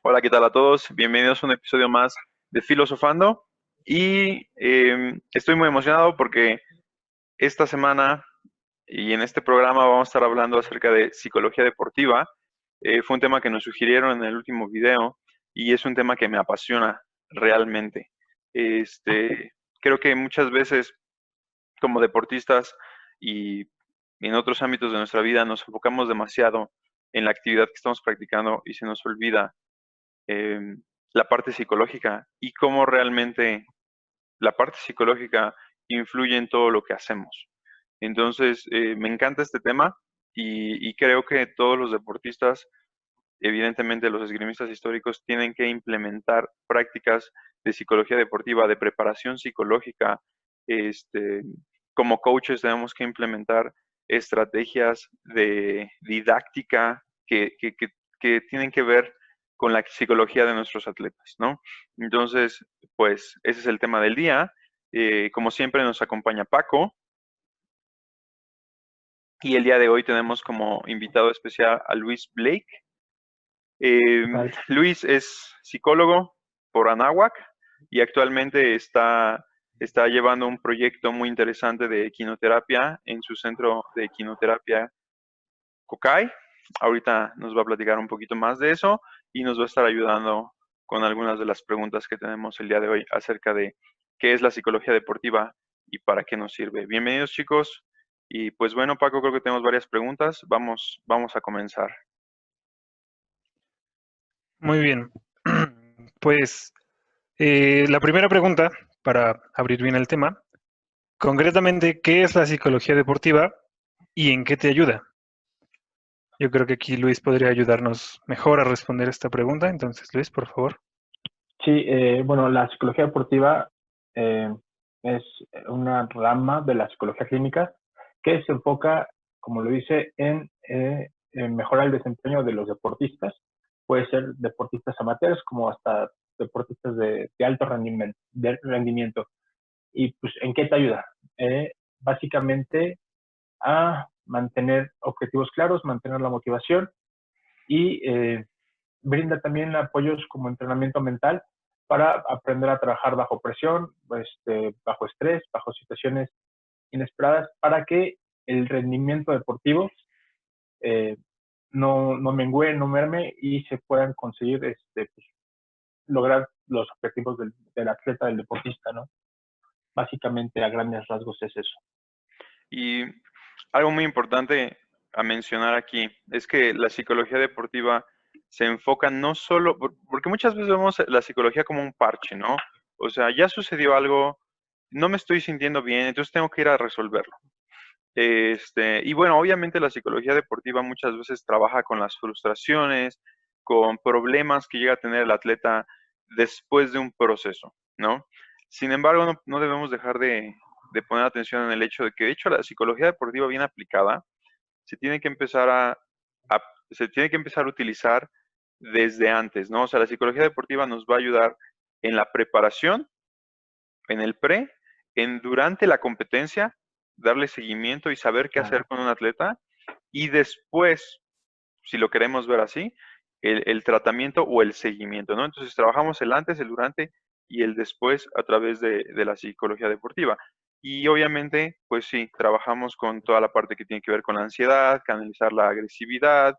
Hola, ¿qué tal a todos? Bienvenidos a un episodio más de Filosofando. Y estoy muy emocionado porque esta semana y en este programa vamos a estar hablando acerca de psicología deportiva. Fue un tema que nos sugirieron en el último video y es un tema que me apasiona realmente. Creo que muchas veces como deportistas y en otros ámbitos de nuestra vida nos enfocamos demasiado en la actividad que estamos practicando y se nos olvida eh, la parte psicológica y cómo realmente la parte psicológica influye en todo lo que hacemos. Entonces, me encanta este tema y creo que todos los deportistas, evidentemente los esgrimistas históricos, tienen que implementar prácticas de psicología deportiva, de preparación psicológica. Este, Como coaches tenemos que implementar estrategias de didáctica que tienen que ver con la psicología de nuestros atletas, ¿no? Entonces, pues ese es el tema del día. Como siempre nos acompaña Paco y el día de hoy tenemos como invitado especial a Luis Blake. ¿Qué tal? Luis es psicólogo por Anáhuac y actualmente está llevando un proyecto muy interesante de equinoterapia en su centro de equinoterapia Cocay. Ahorita nos va a platicar un poquito más de eso y nos va a estar ayudando con algunas de las preguntas que tenemos el día de hoy acerca de qué es la psicología deportiva y para qué nos sirve. Bienvenidos, chicos. Y pues bueno, Paco, creo que tenemos varias preguntas. Vamos a comenzar. Muy bien. Pues la primera pregunta, para abrir bien el tema, concretamente, ¿qué es la psicología deportiva y en qué te ayuda? Yo creo que aquí Luis podría ayudarnos mejor a responder esta pregunta. Entonces, Luis, por favor. Sí, bueno, la psicología deportiva eh, es una rama de la psicología clínica que se enfoca, como lo dice, en mejorar el desempeño de los deportistas. Puede ser deportistas amateurs como hasta deportistas de alto rendimiento. Y pues, ¿en qué te ayuda? Básicamente a mantener objetivos claros, mantener la motivación y brinda también apoyos como entrenamiento mental para aprender a trabajar bajo presión, bajo estrés, bajo situaciones inesperadas, para que el rendimiento deportivo eh, no mengue, no merme y se puedan conseguir pues, lograr los objetivos del atleta, del deportista, ¿no? Básicamente, a grandes rasgos es eso. Y algo muy importante a mencionar aquí es que la psicología deportiva se enfoca no solo, porque muchas veces vemos la psicología como un parche, ¿no? O sea, ya sucedió algo, no me estoy sintiendo bien, entonces tengo que ir a resolverlo. Y bueno, obviamente la psicología deportiva muchas veces trabaja con las frustraciones, con problemas que llega a tener el atleta después de un proceso, ¿no? Sin embargo, no debemos dejar de poner atención en el hecho de que, de hecho, la psicología deportiva bien aplicada se tiene que empezar a- se tiene que empezar a utilizar desde antes, ¿no? O sea, la psicología deportiva nos va a ayudar en la preparación, en el pre, en durante la competencia, darle seguimiento y saber qué hacer Claro. con un atleta, y después, si lo queremos ver así, el tratamiento o el seguimiento, ¿no? Entonces trabajamos el antes, el durante y el después a través de la psicología deportiva. Y obviamente, pues sí, trabajamos con toda la parte que tiene que ver con la ansiedad, canalizar la agresividad.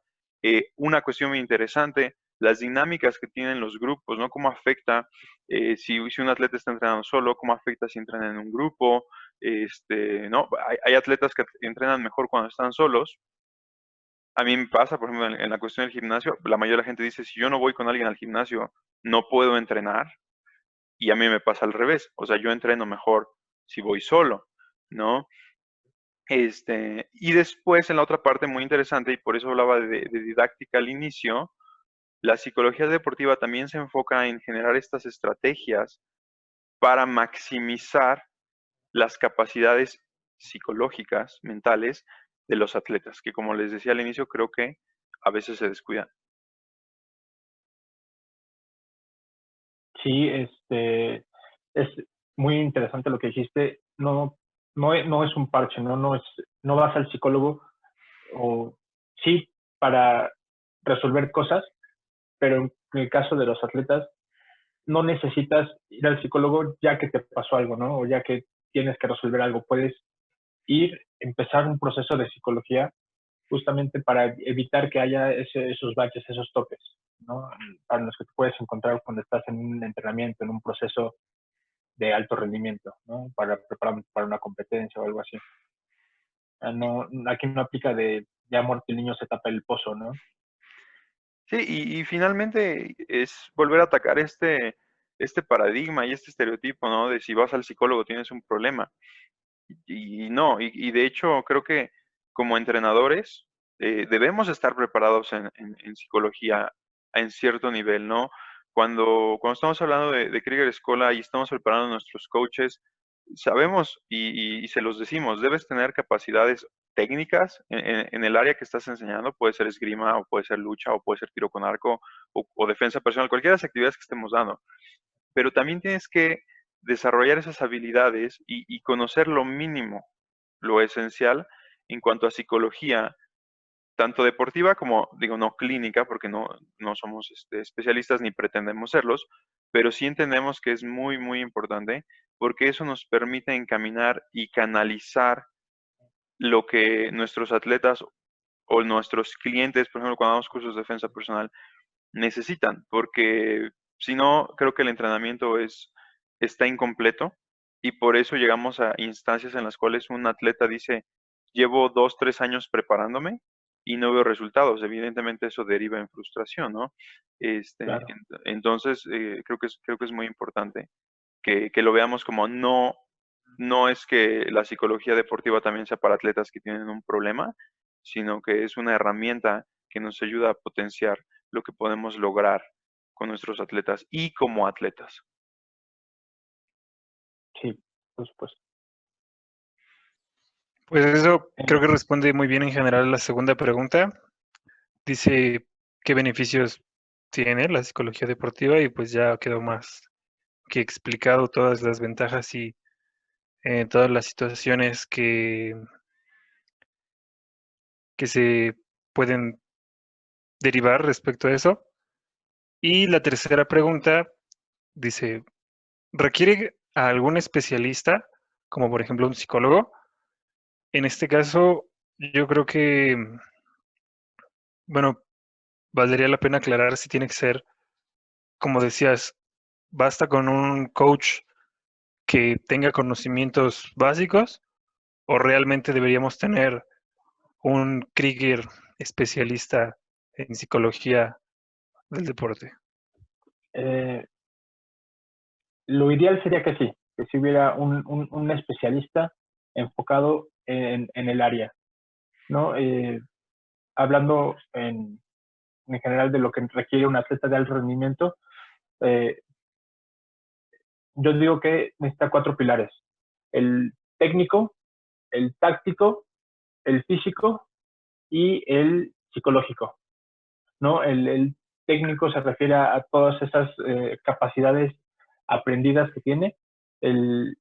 Una cuestión muy interesante, las dinámicas que tienen los grupos, ¿no? Cómo afecta si un atleta está entrenando solo, cómo afecta si entrena en un grupo. ¿No? Hay atletas que entrenan mejor cuando están solos. A mí me pasa, por ejemplo, en la cuestión del gimnasio, la mayoría de la gente dice, si yo no voy con alguien al gimnasio, no puedo entrenar, y a mí me pasa al revés, o sea, yo entreno mejor si voy solo, ¿no? Y después en la otra parte muy interesante, y por eso hablaba de didáctica al inicio, la psicología deportiva también se enfoca en generar estas estrategias para maximizar las capacidades psicológicas, mentales de los atletas, que como les decía al inicio, creo que a veces se descuidan. Sí, es muy interesante lo que dijiste. No es un parche, no vas al psicólogo o sí para resolver cosas, pero en el caso de los atletas, no necesitas ir al psicólogo ya que te pasó algo, ¿no? O ya que tienes que resolver algo. Puedes empezar un proceso de psicología justamente para evitar que haya esos baches, esos topes, ¿no? Para los que te puedes encontrar cuando estás en un entrenamiento, en un proceso de alto rendimiento, ¿no? Para prepararme para una competencia o algo así. No, aquí no aplica de ya muerto el niño se tapa el pozo, ¿no? Sí, y finalmente es volver a atacar este paradigma y este estereotipo, ¿no? De si vas al psicólogo tienes un problema. Y no, y de hecho creo que como entrenadores debemos estar preparados en psicología en cierto nivel, ¿no? Cuando estamos hablando de Krieger Escola y estamos preparando a nuestros coaches, sabemos y se los decimos, debes tener capacidades técnicas en el área que estás enseñando, puede ser esgrima o puede ser lucha o puede ser tiro con arco o defensa personal, cualquiera de las actividades que estemos dando, pero también tienes que desarrollar esas habilidades y conocer lo mínimo, lo esencial en cuanto a psicología, tanto deportiva como, digo, no clínica, porque no somos especialistas ni pretendemos serlos, pero sí entendemos que es muy, muy importante porque eso nos permite encaminar y canalizar lo que nuestros atletas o nuestros clientes, por ejemplo, cuando damos cursos de defensa personal, necesitan, porque si no, creo que el entrenamiento está incompleto y por eso llegamos a instancias en las cuales un atleta dice, llevo 2, 3 años preparándome y no veo resultados. Evidentemente eso deriva en frustración, ¿no? Claro. Entonces, creo que es muy importante que lo veamos como no es que la psicología deportiva también sea para atletas que tienen un problema, sino que es una herramienta que nos ayuda a potenciar lo que podemos lograr con nuestros atletas y como atletas. Sí, por supuesto. Pues eso creo Eh, que responde muy bien en general a la segunda pregunta. Dice qué beneficios tiene la psicología deportiva y pues ya quedó más que explicado todas las ventajas y todas las situaciones que se pueden derivar respecto a eso. Y la tercera pregunta dice, ¿requiere a algún especialista, como por ejemplo un psicólogo? En este caso, yo creo que, bueno, valdría la pena aclarar si tiene que ser, como decías, basta con un coach que tenga conocimientos básicos o realmente deberíamos tener un Krieger especialista en psicología del deporte. eh, lo ideal sería que si hubiera un especialista enfocado en el área, ¿no? Hablando en general de lo que requiere un atleta de alto rendimiento, eh, yo digo que necesita 4 pilares: el técnico, el táctico, el físico y el psicológico, ¿no? El técnico se refiere a todas esas capacidades aprendidas que tiene, el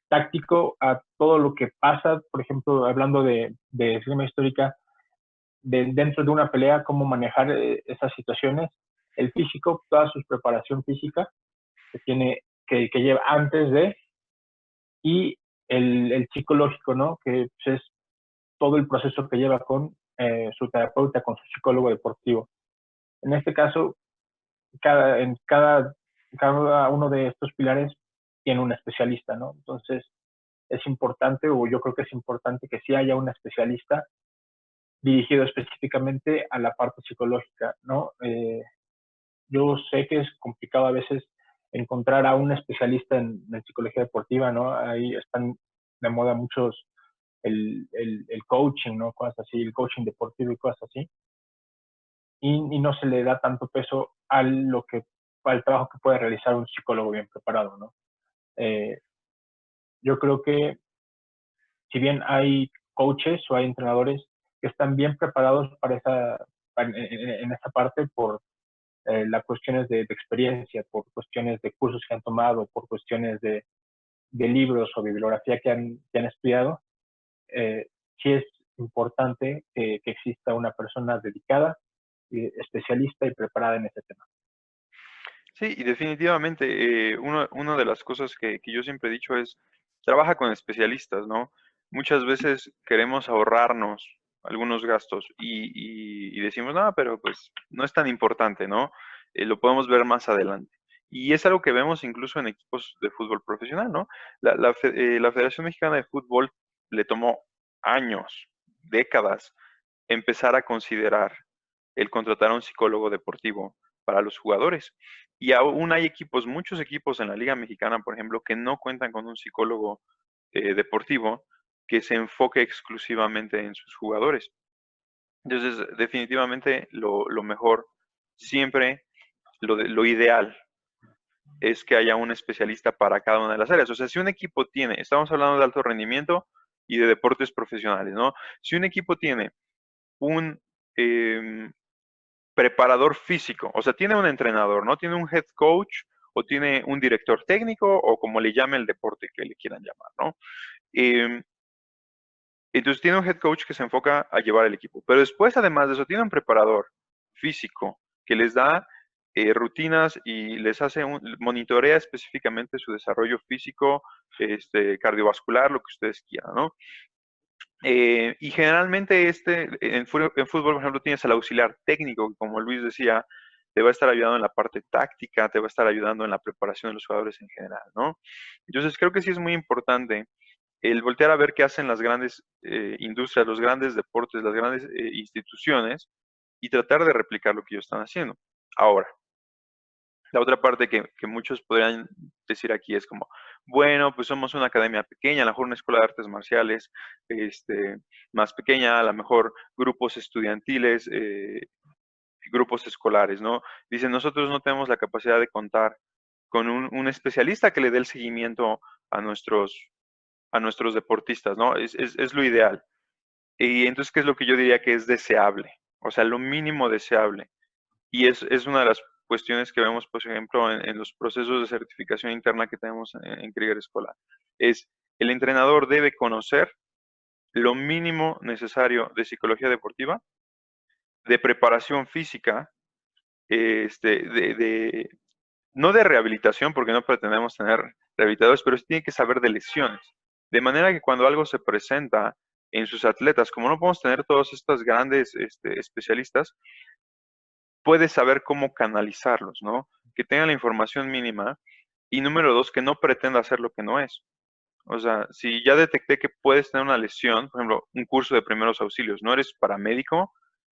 táctico a todo lo que pasa, por ejemplo, hablando de esgrima histórica, dentro de una pelea, cómo manejar esas situaciones, el físico, toda su preparación física que tiene, que lleva antes de, y el psicológico, ¿no? Que pues, es todo el proceso que lleva con su terapeuta, con su psicólogo deportivo. En este caso, cada uno de estos pilares tiene un especialista, ¿no? Entonces, es importante, o yo creo que es importante que sí haya un especialista dirigido específicamente a la parte psicológica, ¿no? Yo sé que es complicado a veces encontrar a un especialista en psicología deportiva, ¿no? Ahí están de moda muchos el coaching, ¿no? Cosas así, el coaching deportivo y cosas así. Y no se le da tanto peso al trabajo que puede realizar un psicólogo bien preparado, ¿no? Eh, yo creo que si bien hay coaches o hay entrenadores que están bien preparados en esta parte por las cuestiones de experiencia, por cuestiones de cursos que han tomado, por cuestiones de libros o bibliografía que han estudiado, sí es importante que exista una persona dedicada especialista y preparada en ese tema. Sí, y definitivamente, una de las cosas que yo siempre he dicho es, trabaja con especialistas, ¿no? Muchas veces queremos ahorrarnos algunos gastos y decimos, no, pero pues no es tan importante, ¿no? Lo podemos ver más adelante. Y es algo que vemos incluso en equipos de fútbol profesional, ¿no? La Federación Mexicana de Fútbol le tomó años, décadas, empezar a considerar el contratar a un psicólogo deportivo para los jugadores. Y aún hay equipos, muchos equipos en la Liga Mexicana, por ejemplo, que no cuentan con un psicólogo deportivo que se enfoque exclusivamente en sus jugadores. Entonces, definitivamente lo mejor, siempre lo ideal es que haya un especialista para cada una de las áreas. O sea, si un equipo tiene, estamos hablando de alto rendimiento y de deportes profesionales, ¿no? Si un equipo tiene un preparador físico, o sea, tiene un entrenador, ¿no? Tiene un head coach o tiene un director técnico o como le llame el deporte que le quieran llamar, ¿no? Eh, entonces tiene un head coach que se enfoca a llevar el equipo, pero después, además de eso, tiene un preparador físico que les da rutinas y les hace monitorea específicamente su desarrollo físico, cardiovascular, lo que ustedes quieran, ¿no? Y generalmente en fútbol, por ejemplo, tienes al auxiliar técnico, que como Luis decía, te va a estar ayudando en la parte táctica, te va a estar ayudando en la preparación de los jugadores en general, ¿no? Entonces creo que sí es muy importante el voltear a ver qué hacen las grandes industrias, los grandes deportes, las grandes instituciones y tratar de replicar lo que ellos están haciendo. Ahora, la otra parte que muchos podrían decir aquí es como, bueno, pues somos una academia pequeña, a lo mejor una escuela de artes marciales más pequeña, a lo mejor grupos estudiantiles, grupos escolares, ¿no? Dicen, nosotros no tenemos la capacidad de contar con un especialista que le dé el seguimiento a nuestros deportistas, ¿no? Es lo ideal. Y entonces, ¿qué es lo que yo diría que es deseable? O sea, lo mínimo deseable. Y es una de las cuestiones que vemos, por ejemplo, en los procesos de certificación interna que tenemos en Krieger Escolar. Es el entrenador debe conocer lo mínimo necesario de psicología deportiva, de preparación física, no de rehabilitación, porque no pretendemos tener rehabilitadores, pero sí tiene que saber de lesiones. De manera que cuando algo se presenta en sus atletas, como no podemos tener todos estos grandes especialistas, puedes saber cómo canalizarlos, ¿no? Que tengan la información mínima y número dos, que no pretenda hacer lo que no es. O sea, si ya detecté que puedes tener una lesión, por ejemplo, un curso de primeros auxilios, no eres paramédico,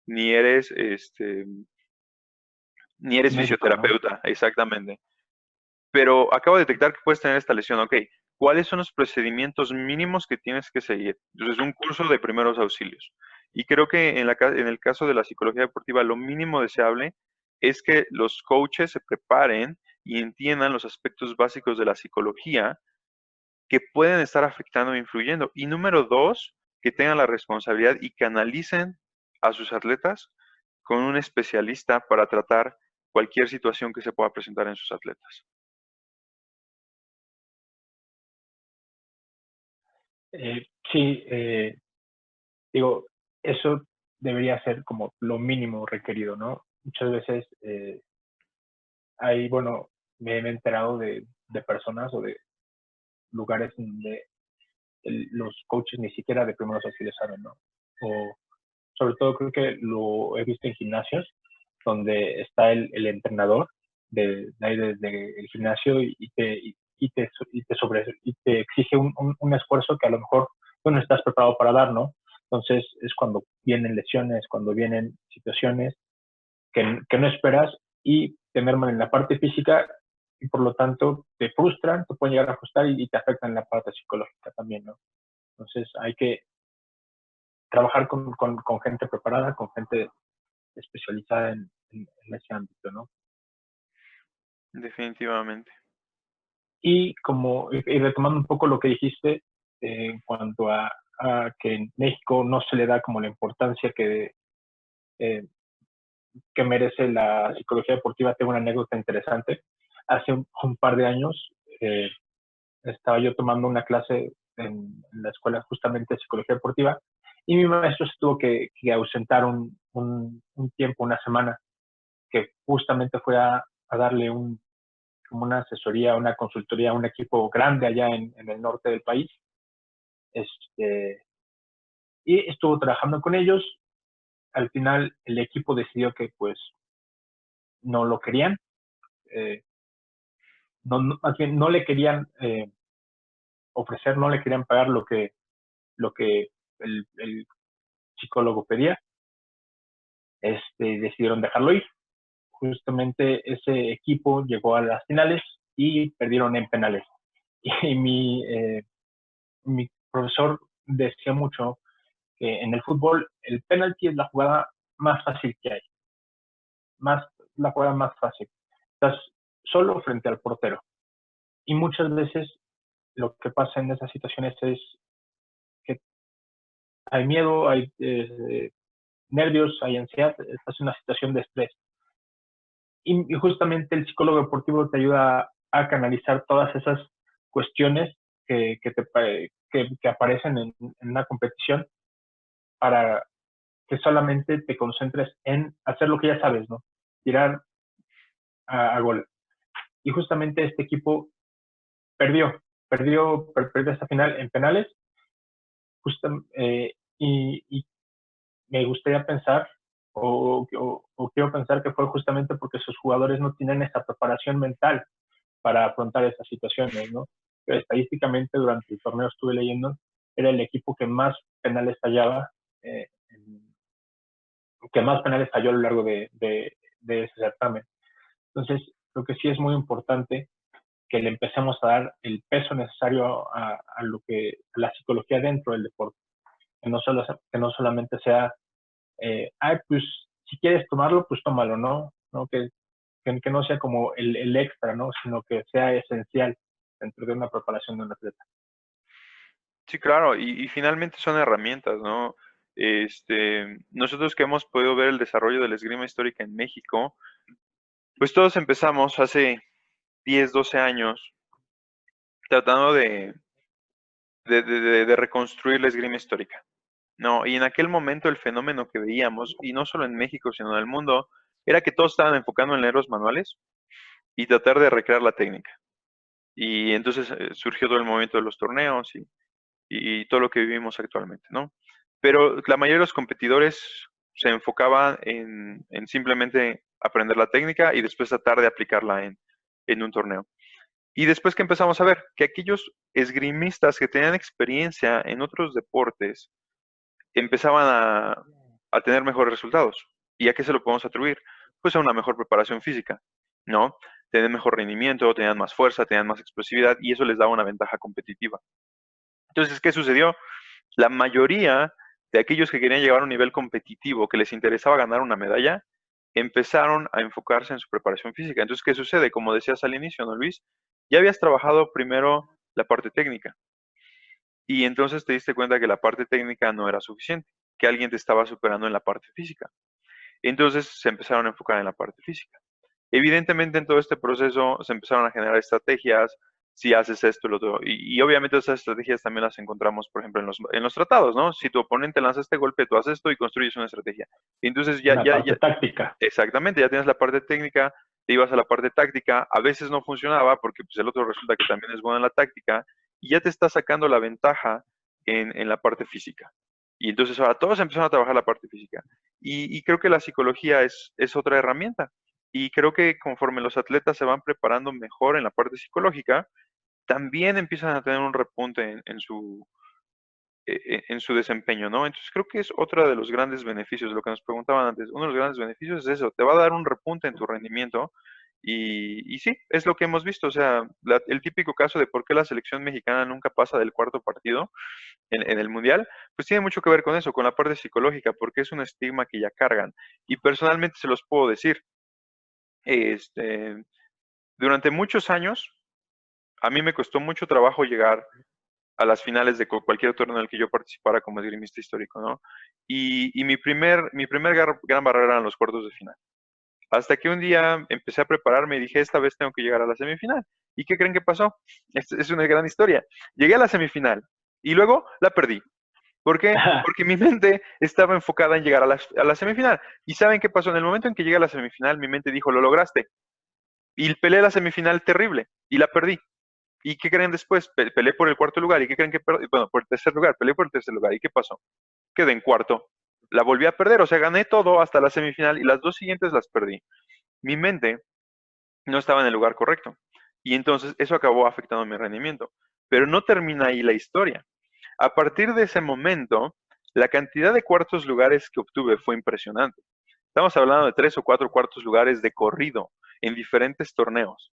ni eres, ni eres Médico, ¿no? fisioterapeuta, exactamente. Pero acabo de detectar que puedes tener esta lesión, ok. ¿Cuáles son los procedimientos mínimos que tienes que seguir? Entonces, un curso de primeros auxilios. Y creo que en el caso de la psicología deportiva, lo mínimo deseable es que los coaches se preparen y entiendan los aspectos básicos de la psicología que pueden estar afectando e influyendo. Y número dos, que tengan la responsabilidad y canalicen a sus atletas con un especialista para tratar cualquier situación que se pueda presentar en sus atletas. Sí, digo, eso debería ser como lo mínimo requerido, ¿no? Muchas veces bueno, me he enterado de personas o de lugares donde los coaches ni siquiera de primeros auxilios saben, ¿no? O sobre todo creo que lo he visto en gimnasios, donde está el entrenador de ahí desde el gimnasio y te exige un esfuerzo que a lo mejor tú no estás preparado para dar, ¿no? Entonces es cuando vienen lesiones, cuando vienen situaciones que no esperas y te merman en la parte física y por lo tanto te frustran, te pueden llegar a frustrar y te afectan en la parte psicológica también, ¿no? Entonces hay que trabajar con gente preparada, con gente especializada en ese ámbito, ¿no? Definitivamente. Y retomando un poco lo que dijiste en cuanto a que en México no se le da como la importancia eh, que merece la psicología deportiva, tengo una anécdota interesante. Hace un par de años estaba yo tomando una clase en la escuela justamente de psicología deportiva Y mi maestro se tuvo que ausentar un tiempo, una semana, que justamente fue a darle como una asesoría, una consultoría a un equipo grande allá en el norte del país. Y estuvo trabajando con ellos. Al final el equipo decidió que pues no lo querían, eh, más bien no le querían ofrecer, no le querían pagar lo que el psicólogo pedía. Decidieron dejarlo ir. Justamente ese equipo llegó a las finales y perdieron en penales. Y mi profesor decía mucho que en el fútbol el penalti es la jugada más fácil que hay, más la jugada más fácil. Estás solo frente al portero. Y muchas veces lo que pasa en esas situaciones es que hay miedo, hay nervios, hay ansiedad, estás en una situación de estrés. Y justamente el psicólogo deportivo te ayuda a canalizar todas esas cuestiones que aparecen en una competición para que solamente te concentres en hacer lo que ya sabes, ¿no? Tirar a gol. Y justamente este equipo perdió esta final en penales, y me gustaría pensar, o quiero pensar que fue justamente porque sus jugadores no tienen esa preparación mental para afrontar esas situaciones, ¿no? Pero estadísticamente durante el torneo estuve leyendo, era el equipo que más penales fallaba, que más penales falló a lo largo de ese certamen. Entonces, creo que sí es muy importante que le empecemos a dar el peso necesario a la psicología dentro del deporte, que no solamente sea, pues si quieres tomarlo, pues tómalo, ¿no? Que no sea como el extra, ¿no? Sino que sea esencial dentro de una preparación de un atleta. Sí, claro, y finalmente son herramientas, ¿no? Nosotros que hemos podido ver el desarrollo de la esgrima histórica en México, pues todos empezamos hace 10, 12 años tratando de reconstruir la esgrima histórica, ¿no? Y en aquel momento el fenómeno que veíamos, y no solo en México, sino en el mundo, era que todos estaban enfocando en leer los manuales y tratar de recrear la técnica. Y entonces surgió todo el movimiento de los torneos y todo lo que vivimos actualmente, ¿no? Pero la mayoría de los competidores se enfocaban en simplemente aprender la técnica y después tratar de aplicarla en un torneo. Y después que empezamos a ver que aquellos esgrimistas que tenían experiencia en otros deportes empezaban a tener mejores resultados. ¿Y a qué se lo podemos atribuir? Pues a una mejor preparación física, ¿no? Tenían mejor rendimiento, tenían más fuerza, tenían más explosividad y eso les daba una ventaja competitiva. Entonces, ¿qué sucedió? La mayoría de aquellos que querían llegar a un nivel competitivo, que les interesaba ganar una medalla, empezaron a enfocarse en su preparación física. Entonces, ¿qué sucede? Como decías al inicio, ¿no, Luis? Ya habías trabajado primero la parte técnica y entonces te diste cuenta que la parte técnica no era suficiente, que alguien te estaba superando en la parte física. Entonces se empezaron a enfocar en la parte física. Evidentemente en todo este proceso se empezaron a generar estrategias, si haces esto, lo otro. Y obviamente esas estrategias también las encontramos, por ejemplo, en los tratados, ¿no? Si tu oponente lanza este golpe, tú haces esto y construyes una estrategia. Entonces La parte táctica. exactamente, ya tienes la parte técnica, te ibas a la parte táctica, a veces no funcionaba porque pues, el otro resulta que también es bueno en la táctica y ya te está sacando la ventaja en la parte física. Y entonces ahora todos empezaron a trabajar la parte física. Y creo que la psicología es otra herramienta. Y creo que conforme los atletas se van preparando mejor en la parte psicológica, también empiezan a tener un repunte en su desempeño, ¿no? Entonces creo que es otro de los grandes beneficios, lo que nos preguntaban antes, uno de los grandes beneficios es eso, te va a dar un repunte en tu rendimiento y sí, es lo que hemos visto, o sea, el típico caso de por qué la selección mexicana nunca pasa del cuarto partido en el Mundial, pues tiene mucho que ver con eso, con la parte psicológica, porque es un estigma que ya cargan. Y personalmente se los puedo decir, este, durante muchos años, a mí me costó mucho trabajo llegar a las finales de cualquier torneo en el que yo participara como esgrimista histórico, ¿no? Y mi primer gran barrera eran los cuartos de final. Hasta que un día empecé a prepararme y dije, esta vez tengo que llegar a la semifinal. ¿Y qué creen que pasó? Es una gran historia. Llegué a la semifinal y luego la perdí. ¿Por qué? Porque mi mente estaba enfocada en llegar a la semifinal. ¿Y saben qué pasó? En el momento en que llegué a la semifinal, mi mente dijo, lo lograste. Y peleé la semifinal terrible y la perdí. ¿Y qué creen después? Peleé por el cuarto lugar. ¿Y qué creen que perdí? Bueno, por el tercer lugar. Peleé por el tercer lugar. ¿Y qué pasó? Quedé en cuarto. La volví a perder. O sea, gané todo hasta la semifinal y las dos siguientes las perdí. Mi mente no estaba en el lugar correcto. Y entonces eso acabó afectando mi rendimiento. Pero no termina ahí la historia. A partir de ese momento, la cantidad de cuartos lugares que obtuve fue impresionante. Estamos hablando de 3 o 4 cuartos lugares de corrido en diferentes torneos,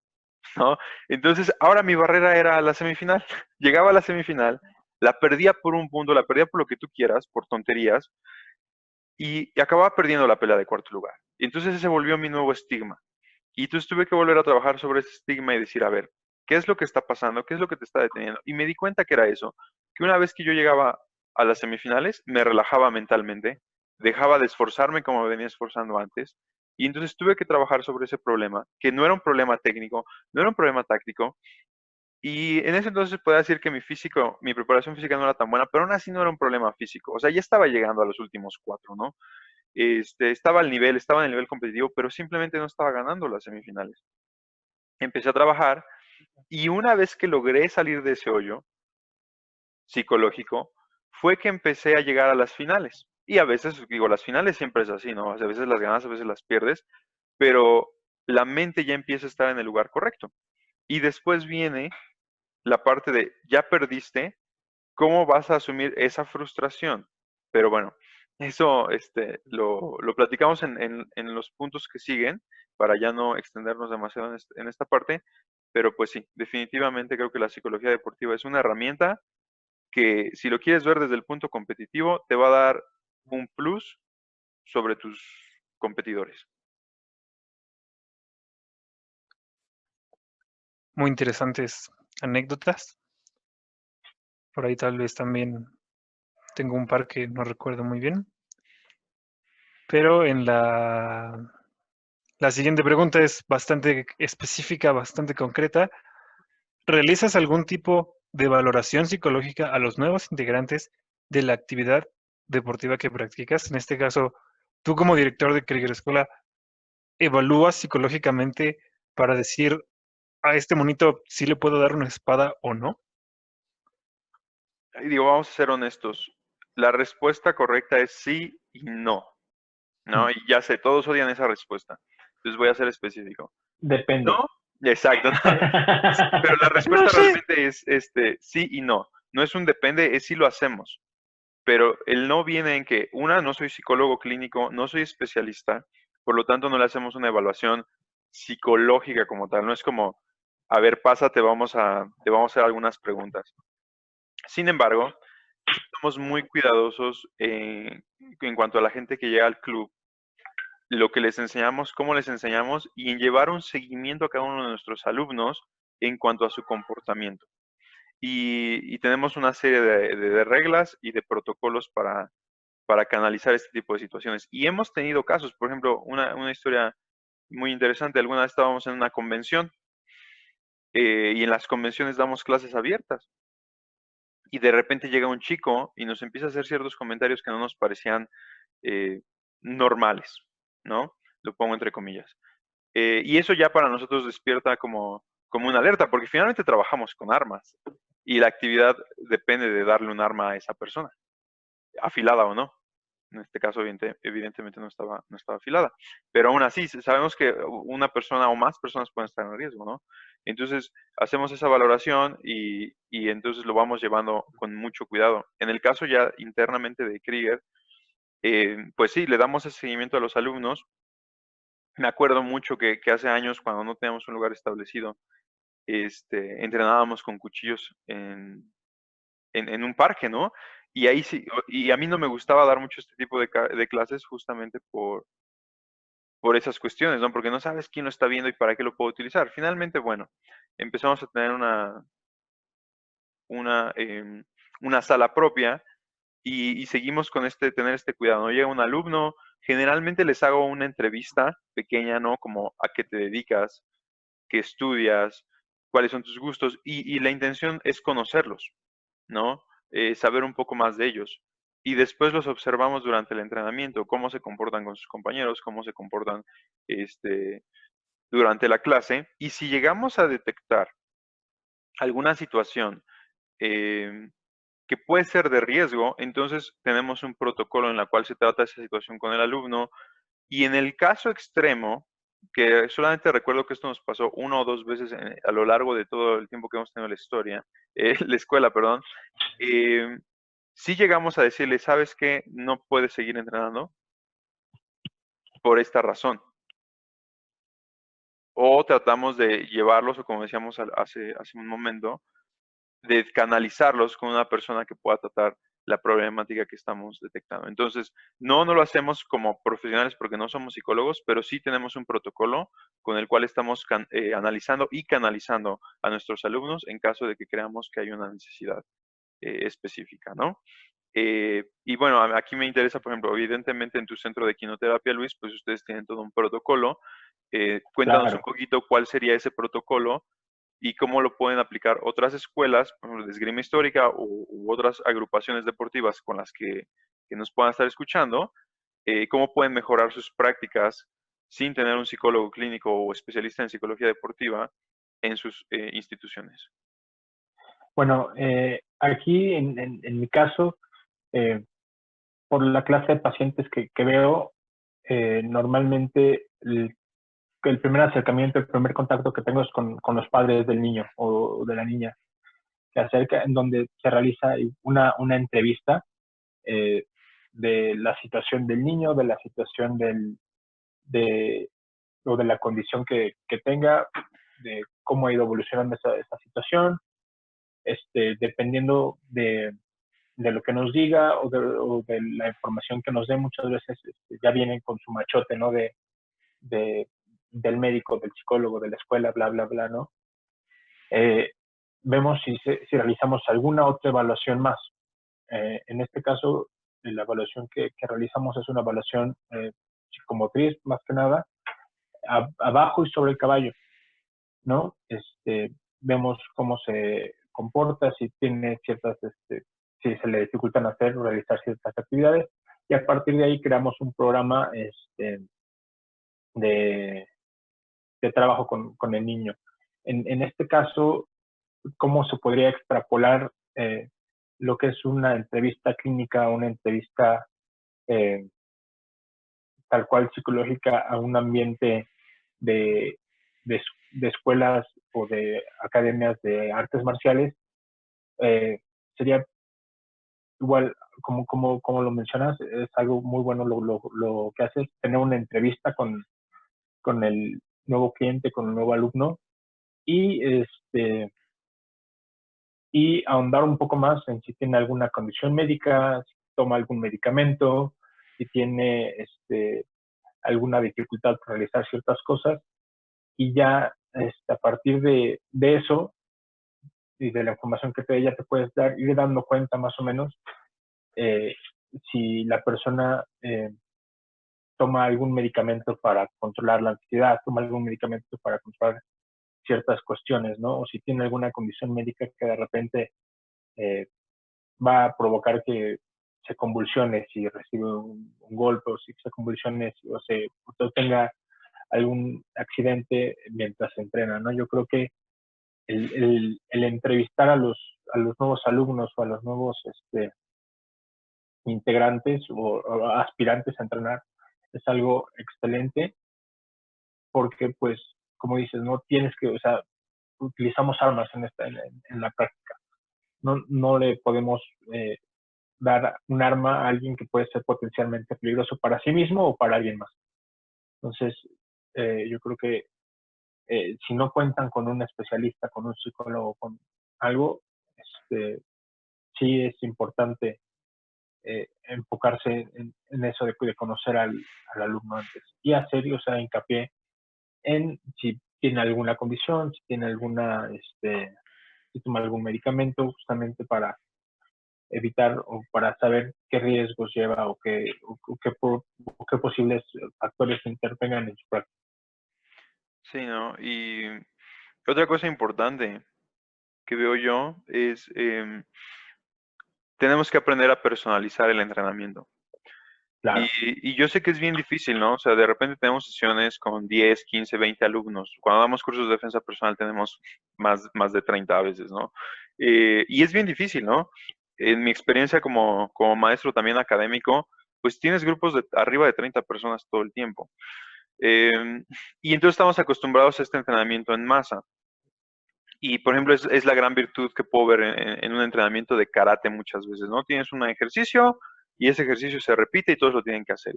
¿no? Entonces, ahora mi barrera era la semifinal. Llegaba a la semifinal, la perdía por un punto, la perdía por lo que tú quieras, por tonterías, y acababa perdiendo la pelea de cuarto lugar. Y entonces ese volvió mi nuevo estigma. Y entonces tuve que volver a trabajar sobre ese estigma y decir, a ver, ¿qué es lo que está pasando? ¿Qué es lo que te está deteniendo? Y me di cuenta que era eso, que una vez que yo llegaba a las semifinales, me relajaba mentalmente, dejaba de esforzarme como me venía esforzando antes, y entonces tuve que trabajar sobre ese problema, que no era un problema técnico, no era un problema táctico, y en ese entonces podía decir que mi físico, mi preparación física no era tan buena, pero aún así no era un problema físico, o sea, ya estaba llegando a los últimos 4, ¿no? Estaba al nivel, estaba en el nivel competitivo, pero simplemente no estaba ganando las semifinales. Empecé a trabajar y una vez que logré salir de ese hoyo psicológico, fue que empecé a llegar a las finales. Y a veces, digo, las finales siempre es así, ¿no? A veces las ganas, a veces las pierdes, pero la mente ya empieza a estar en el lugar correcto. Y después viene la parte de, ya perdiste, ¿cómo vas a asumir esa frustración? Pero bueno, eso lo platicamos en los puntos que siguen para ya no extendernos demasiado en esta parte. Pero pues sí, definitivamente creo que la psicología deportiva es una herramienta que si lo quieres ver desde el punto competitivo, te va a dar un plus sobre tus competidores. Muy interesantes anécdotas. Por ahí tal vez también tengo un par que no recuerdo muy bien. Pero en la siguiente pregunta es bastante específica, bastante concreta. ¿Realizas algún tipo de valoración psicológica a los nuevos integrantes de la actividad deportiva que practicas? En este caso, tú como director de Krieger Escuela, ¿evalúas psicológicamente para decir a este monito sí le puedo dar una espada o no? Y digo, vamos a ser honestos. La respuesta correcta es sí y no, ¿no? Mm. Y ya sé, todos odian esa respuesta. Entonces voy a ser específico. Depende. No, exacto, ¿no? Pero la No respuesta sé. realmente es sí y no. No es un depende, es sí lo hacemos. Pero el no viene en que, una, no soy psicólogo clínico, no soy especialista, por lo tanto no le hacemos una evaluación psicológica como tal. No es como, a ver, pasa, te vamos a hacer algunas preguntas. Sin embargo, sí somos muy cuidadosos en cuanto a la gente que llega al club, lo que les enseñamos, cómo les enseñamos y en llevar un seguimiento a cada uno de nuestros alumnos en cuanto a su comportamiento. Y tenemos una serie de reglas y de protocolos para canalizar este tipo de situaciones. Y hemos tenido casos, por ejemplo, una historia muy interesante. Alguna vez estábamos en una convención y en las convenciones damos clases abiertas. Y de repente llega un chico y nos empieza a hacer ciertos comentarios que no nos parecían eh, normales, ¿no? Lo pongo entre comillas. Y eso ya para nosotros despierta como una alerta, porque finalmente trabajamos con armas y la actividad depende de darle un arma a esa persona, afilada o no. En este caso, evidentemente no estaba afilada. Pero aún así, sabemos que una persona o más personas pueden estar en riesgo, ¿no? Entonces, hacemos esa valoración y entonces lo vamos llevando con mucho cuidado. En el caso ya internamente de Krieger, pues sí, le damos ese seguimiento a los alumnos. Me acuerdo mucho que hace años, cuando no teníamos un lugar establecido, entrenábamos con cuchillos en un parque, ¿no? Y ahí sí, y a mí no me gustaba dar mucho este tipo de clases justamente por esas cuestiones, ¿no? Porque no sabes quién lo está viendo y para qué lo puedo utilizar. Finalmente, bueno, empezamos a tener una, em, una sala propia y seguimos con tener este cuidado, ¿no? Llega un alumno, generalmente les hago una entrevista pequeña, ¿no? Como a qué te dedicas, qué estudias, cuáles son tus gustos y la intención es conocerlos, ¿no? Saber un poco más de ellos. y después los observamos durante el entrenamiento, cómo se comportan con sus compañeros, cómo se comportan durante la clase. Y si llegamos a detectar alguna situación eh, que puede ser de riesgo, entonces tenemos un protocolo en la cual se trata esa situación con el alumno. Y en el caso extremo, que solamente recuerdo que esto nos pasó una o dos veces a lo largo de todo el tiempo que hemos tenido la historia, la escuela, perdón, sí llegamos a decirle, ¿sabes qué? No puedes seguir entrenando por esta razón. O tratamos de llevarlos, o como decíamos hace un momento, de canalizarlos con una persona que pueda tratar la problemática que estamos detectando. Entonces, no lo hacemos como profesionales porque no somos psicólogos, pero sí tenemos un protocolo con el cual estamos analizando y canalizando a nuestros alumnos en caso de que creamos que hay una necesidad específica, ¿no? Y bueno, aquí me interesa, por ejemplo, evidentemente en tu centro de quinoterapia, Luis, pues ustedes tienen todo un protocolo. Cuéntanos un Claro. poquito cuál sería ese protocolo y cómo lo pueden aplicar otras escuelas, por ejemplo, de esgrima histórica u otras agrupaciones deportivas con las que nos puedan estar escuchando, cómo pueden mejorar sus prácticas sin tener un psicólogo clínico o especialista en psicología deportiva en sus instituciones. Bueno, aquí en mi caso, eh, por la clase de pacientes que veo, normalmente el primer acercamiento, el primer contacto que tengo es con los padres del niño o de la niña, que acerca, en donde se realiza una entrevista eh, de la situación del niño, de la situación de, o de la condición que tenga, de cómo ha ido evolucionando esa situación, dependiendo de lo que nos diga o de la información que nos dé, muchas veces ya vienen con su machote, ¿no? De, del médico, del psicólogo, de la escuela, bla, bla, bla, ¿no? Eh, vemos si realizamos alguna otra evaluación más. En este caso, la evaluación que realizamos es una evaluación psicomotriz, más que nada, abajo y sobre el caballo, ¿no? Vemos cómo se comporta, si tiene ciertas, si se le dificultan realizar ciertas actividades, y a partir de ahí creamos un programa de, de trabajo con el niño. En este caso, ¿cómo se podría extrapolar lo que es una entrevista clínica, una entrevista eh, tal cual psicológica a un ambiente de, de escuelas o de academias de artes marciales? Sería igual, como lo mencionas, es algo muy bueno lo que haces, tener una entrevista con el nuevo cliente, con el nuevo alumno, y y ahondar un poco más en si tiene alguna condición médica, si toma algún medicamento, si tiene alguna dificultad para realizar ciertas cosas, y ya a partir de eso y de la información que ella te puedes dar, ir dando cuenta más o menos eh, si la persona toma algún medicamento para controlar la ansiedad, toma algún medicamento para controlar ciertas cuestiones, ¿no? O si tiene alguna condición médica que de repente eh, va a provocar que se convulsione si recibe un golpe, o si se convulsione o tenga algún accidente mientras se entrena, ¿no? Yo creo que el entrevistar a los nuevos alumnos o a los nuevos integrantes o aspirantes a entrenar es algo excelente porque, pues, como dices, no tienes que, o sea, utilizamos armas en la práctica. No le podemos dar un arma a alguien que puede ser potencialmente peligroso para sí mismo o para alguien más. Entonces, yo creo que si no cuentan con un especialista, con un psicólogo, con algo, sí es importante enfocarse en eso de conocer al alumno antes y hacer, o sea, hincapié en si tiene alguna condición, si tiene si toma algún medicamento, justamente para evitar o para saber qué riesgos lleva o qué posibles factores intervengan en su práctica. Sí, ¿no? Y otra cosa importante que veo yo es tenemos que aprender a personalizar el entrenamiento. Claro. Y yo sé que es bien difícil, ¿no? O sea, de repente tenemos sesiones con 10, 15, 20 alumnos. Cuando damos cursos de defensa personal tenemos más de 30 a veces, ¿no? Y es bien difícil, ¿no? En mi experiencia como maestro también académico, pues tienes grupos de arriba de 30 personas todo el tiempo. Y entonces estamos acostumbrados a este entrenamiento en masa. Y, por ejemplo, es la gran virtud que puedo ver en un entrenamiento de karate muchas veces, ¿no? Tienes un ejercicio y ese ejercicio se repite y todos lo tienen que hacer.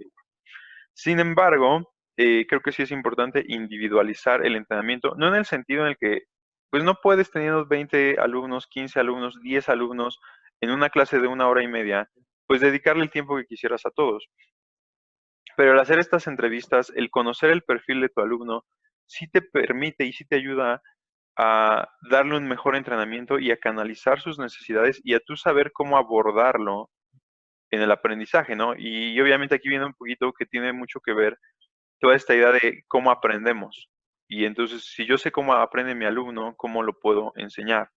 Sin embargo, creo que sí es importante individualizar el entrenamiento, no en el sentido en el que, pues no puedes tener 20 alumnos, 15 alumnos, 10 alumnos en una clase de 1 hora y media, pues dedicarle el tiempo que quisieras a todos. Pero al hacer estas entrevistas, el conocer el perfil de tu alumno, sí te permite y sí te ayuda a darle un mejor entrenamiento y a canalizar sus necesidades y a tú saber cómo abordarlo en el aprendizaje, ¿no? Y obviamente aquí viene un poquito que tiene mucho que ver toda esta idea de cómo aprendemos. Y entonces, si yo sé cómo aprende mi alumno, ¿cómo lo puedo enseñar?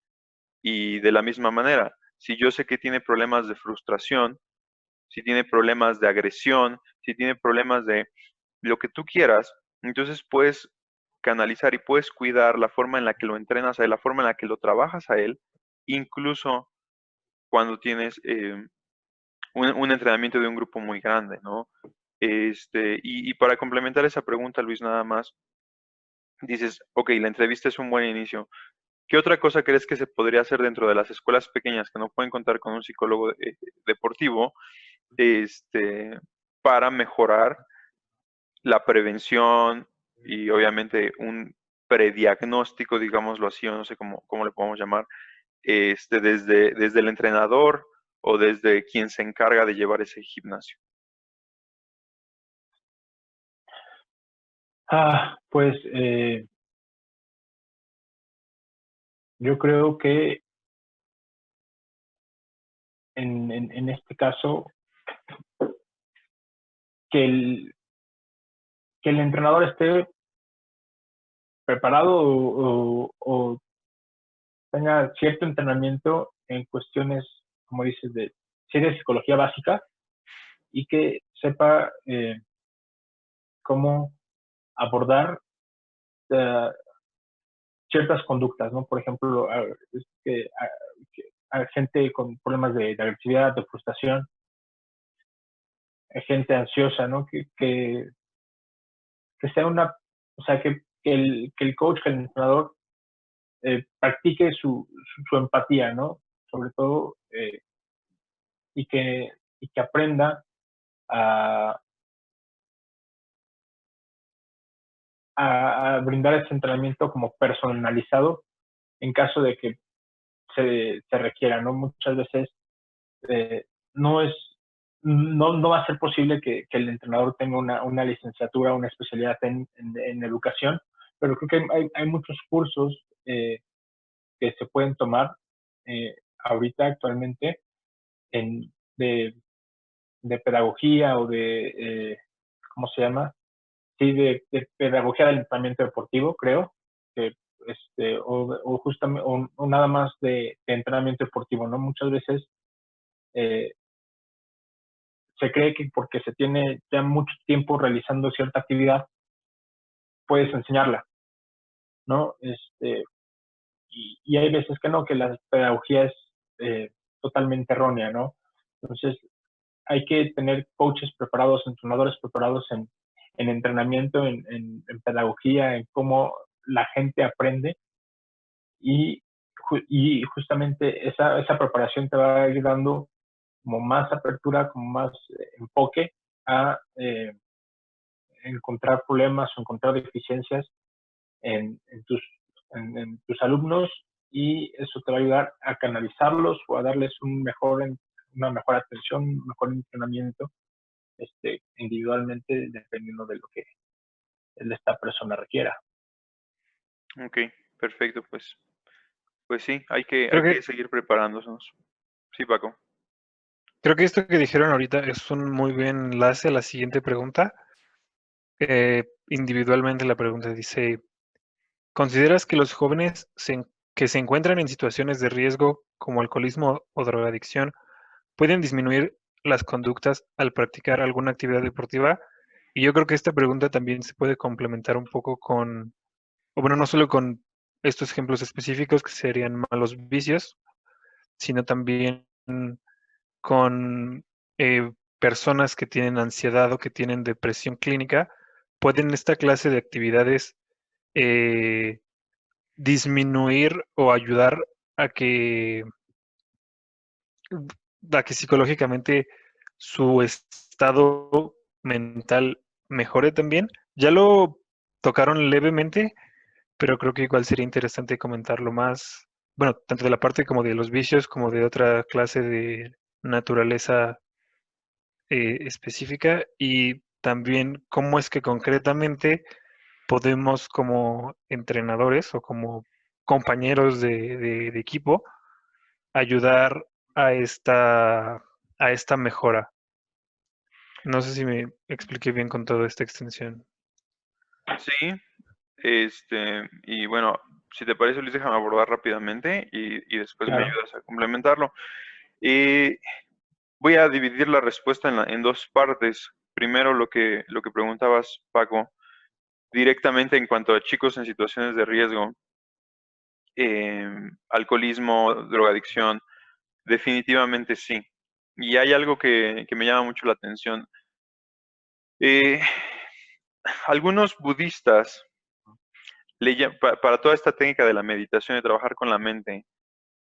Y de la misma manera, si yo sé que tiene problemas de frustración, si tiene problemas de agresión, si tiene problemas de lo que tú quieras, entonces puedes canalizar y puedes cuidar la forma en la que lo entrenas a él, la forma en la que lo trabajas a él, incluso cuando tienes un entrenamiento de un grupo muy grande, ¿no? Y para complementar esa pregunta, Luis, nada más, dices, ok, la entrevista es un buen inicio. ¿Qué otra cosa crees que se podría hacer dentro de las escuelas pequeñas que no pueden contar con un psicólogo deportivo, para mejorar la prevención y obviamente un prediagnóstico, digámoslo así, o no sé cómo le podemos llamar, desde el entrenador o desde quien se encarga de llevar ese gimnasio? Pues yo creo que en este caso, que que el entrenador esté preparado o tenga cierto entrenamiento en cuestiones, como dices, de ciencia psicología básica y que sepa cómo abordar eh, ciertas conductas, ¿no? Por ejemplo, a gente con problemas de agresividad, de frustración, gente ansiosa, ¿no? Que sea una, o sea, que el coach, que el entrenador practique su empatía, ¿no? Sobre todo, y que aprenda a, a brindar ese entrenamiento como personalizado en caso de que se requiera, ¿no? Muchas veces eh, no es, no va a ser posible que el entrenador tenga una licenciatura, una especialidad en educación, pero creo que hay muchos cursos que se pueden tomar ahorita actualmente en, de pedagogía o ¿cómo se llama? Sí, de pedagogía del entrenamiento deportivo, creo, que, o justamente, o nada más de entrenamiento deportivo, ¿no? Muchas veces eh, se cree que porque se tiene ya mucho tiempo realizando cierta actividad, puedes enseñarla, ¿no? Y hay veces que no, que la pedagogía es totalmente errónea, ¿no? Entonces, hay que tener coaches preparados, entrenadores preparados en entrenamiento, en pedagogía, en cómo la gente aprende y, y justamente esa preparación te va a ir dando como más apertura, como más enfoque a encontrar problemas o encontrar deficiencias en en tus alumnos y eso te va a ayudar a canalizarlos o a darles una mejor atención, un mejor entrenamiento individualmente dependiendo de lo que esta persona requiera. Ok, perfecto, pues sí, hay Creo que que, seguir preparándonos. Sí, Paco. creo que esto que dijeron ahorita es un muy buen enlace a la siguiente pregunta. Individualmente la pregunta dice, ¿consideras que los jóvenes que se encuentran en situaciones de riesgo como alcoholismo o drogadicción pueden disminuir las conductas al practicar alguna actividad deportiva. Y yo creo que esta pregunta también se puede complementar un poco con, o bueno, no solo con estos ejemplos específicos que serían malos vicios, sino también con personas que tienen ansiedad o que tienen depresión clínica, pueden esta clase de actividades eh, disminuir o ayudar a que, psicológicamente su estado mental mejore también. Ya lo tocaron levemente, pero creo que igual sería interesante comentarlo más, bueno, tanto de la parte como de los vicios, como de otra clase de naturaleza específica, y también cómo es que concretamente podemos como entrenadores o como compañeros de equipo ayudar a esta mejora. No sé si me expliqué bien con toda esta extensión. Sí, y bueno, si te parece, Luis, déjame abordar rápidamente y después me Claro. ayudas a complementarlo. Eh, Voy a dividir la respuesta en dos partes. Primero, lo que preguntabas, Paco, directamente en cuanto a chicos en situaciones de riesgo, alcoholismo, drogadicción, definitivamente sí. Y hay algo que me llama mucho la atención. Eh, Algunos budistas, para toda esta técnica de la meditación, de trabajar con la mente,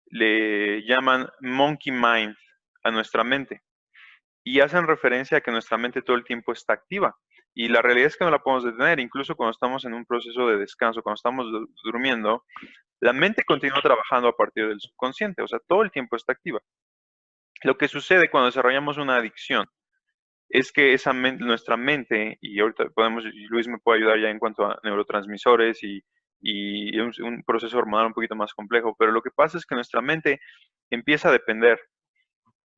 le llaman monkey mind a nuestra mente. Y hacen referencia a que nuestra mente todo el tiempo está activa. Y la realidad es que no la podemos detener, incluso cuando estamos en un proceso de descanso, cuando estamos durmiendo, la mente continúa trabajando a partir del subconsciente, o sea, todo el tiempo está activa. Lo que sucede cuando desarrollamos una adicción es que nuestra mente, y ahorita y Luis me puede ayudar ya en cuanto a neurotransmisores y un proceso hormonal un poquito más complejo, pero lo que pasa es que nuestra mente empieza a depender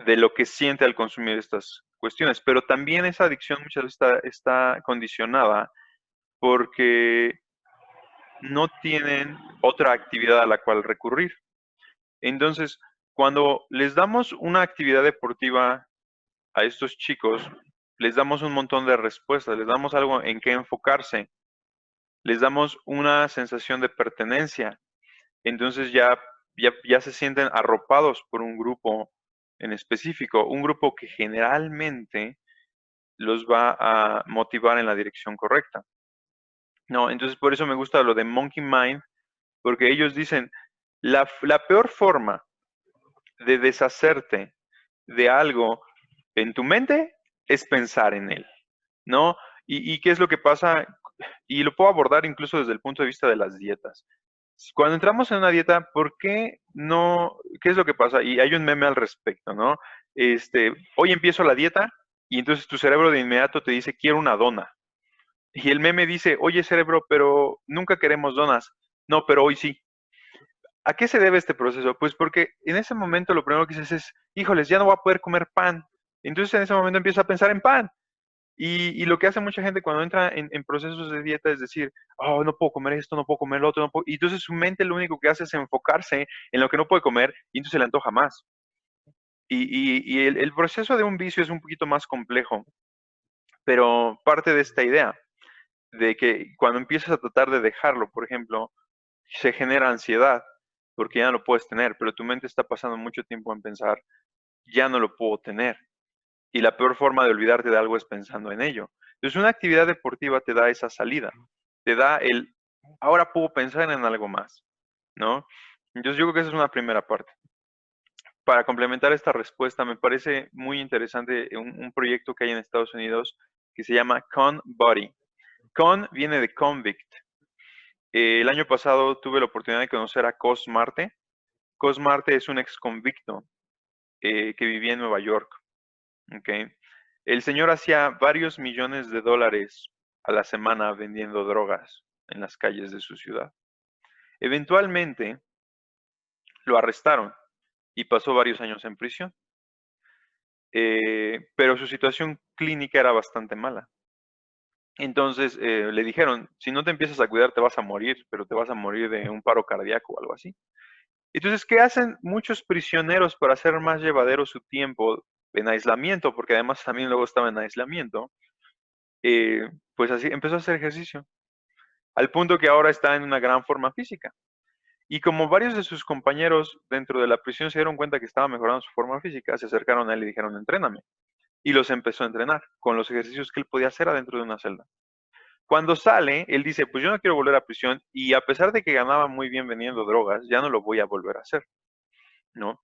de lo que siente al consumir estas cuestiones, pero también esa adicción muchas veces está condicionada porque no tienen otra actividad a la cual recurrir. Entonces, cuando les damos una actividad deportiva a estos chicos, les damos un montón de respuestas, les damos algo en qué enfocarse, les damos una sensación de pertenencia. Entonces ya se sienten arropados por un grupo en específico, un grupo que generalmente los va a motivar en la dirección correcta. No, entonces por eso me gusta lo de Monkey Mind, porque ellos dicen, la peor forma de deshacerte de algo en tu mente es pensar en él, ¿no? ¿Y qué es lo que pasa? Y lo puedo abordar incluso desde el punto de vista de las dietas. Cuando entramos en una dieta, ¿por qué no? ¿Qué es lo que pasa? Y hay un meme al respecto, ¿no? Hoy empiezo la dieta y entonces tu cerebro de inmediato te dice, quiero una dona. Y el meme dice, oye cerebro, pero nunca queremos donas. No, pero hoy sí. ¿A qué se debe este proceso? Pues porque en ese momento lo primero que dices es, híjoles, ya no voy a poder comer pan. Entonces en ese momento empiezo a pensar en pan. Y lo que hace mucha gente cuando entra en procesos de dieta es decir, oh, no puedo comer esto, no puedo comer lo otro, no puedo. Y entonces su mente lo único que hace es enfocarse en lo que no puede comer y entonces se le antoja más. Y el proceso de un vicio es un poquito más complejo, pero parte de esta idea de que cuando empiezas a tratar de dejarlo, por ejemplo, se genera ansiedad porque ya no lo puedes tener, pero tu mente está pasando mucho tiempo en pensar, ya no lo puedo tener. Y la peor forma de olvidarte de algo es pensando en ello. Entonces, una actividad deportiva te da esa salida, te da ahora puedo pensar en algo más, ¿no? Entonces, yo creo que esa es una primera parte. Para complementar esta respuesta, me parece muy interesante un proyecto que hay en Estados Unidos que se llama Con Body. Con viene de convict. El año pasado tuve la oportunidad de conocer a Cos Marte. Cos Marte es un ex convicto que vivía en Nueva York. ¿Ok? El señor hacía varios millones de dólares a la semana vendiendo drogas en las calles de su ciudad. Eventualmente lo arrestaron y pasó varios años en prisión. Pero su situación clínica era bastante mala. Entonces le dijeron, si no te empiezas a cuidar te vas a morir, pero te vas a morir de un paro cardíaco o algo así. Entonces, ¿qué hacen muchos prisioneros para hacer más llevadero su tiempo en aislamiento? Porque además también luego estaba en aislamiento. Pues así empezó a hacer ejercicio, al punto que ahora está en una gran forma física. Y como varios de sus compañeros dentro de la prisión se dieron cuenta que estaba mejorando su forma física, se acercaron a él y dijeron, entréname. Y los empezó a entrenar con los ejercicios que él podía hacer adentro de una celda. Cuando sale, él dice, pues yo no quiero volver a prisión y a pesar de que ganaba muy bien vendiendo drogas, ya no lo voy a volver a hacer, ¿no?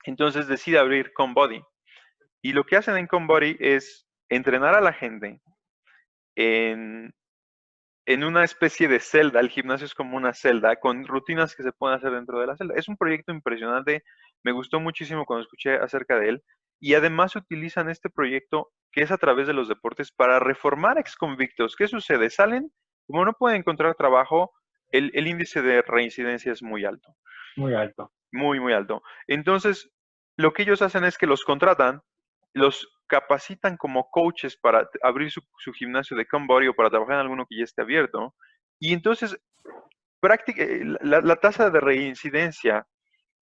Entonces decide abrir ConeBody. Y lo que hacen en ConeBody es entrenar a la gente en, en una especie de celda. El gimnasio es como una celda con rutinas que se pueden hacer dentro de la celda. Es un proyecto impresionante. Me gustó muchísimo cuando escuché acerca de él. Y además utilizan este proyecto que es a través de los deportes para reformar exconvictos. ¿Qué sucede? Salen, como no pueden encontrar trabajo, el índice de reincidencia es muy alto. Muy alto. Muy, muy alto. Entonces, lo que ellos hacen es que los contratan, los capacitan como coaches para abrir su gimnasio de ConeBody o para trabajar en alguno que ya esté abierto. Y entonces, la tasa de reincidencia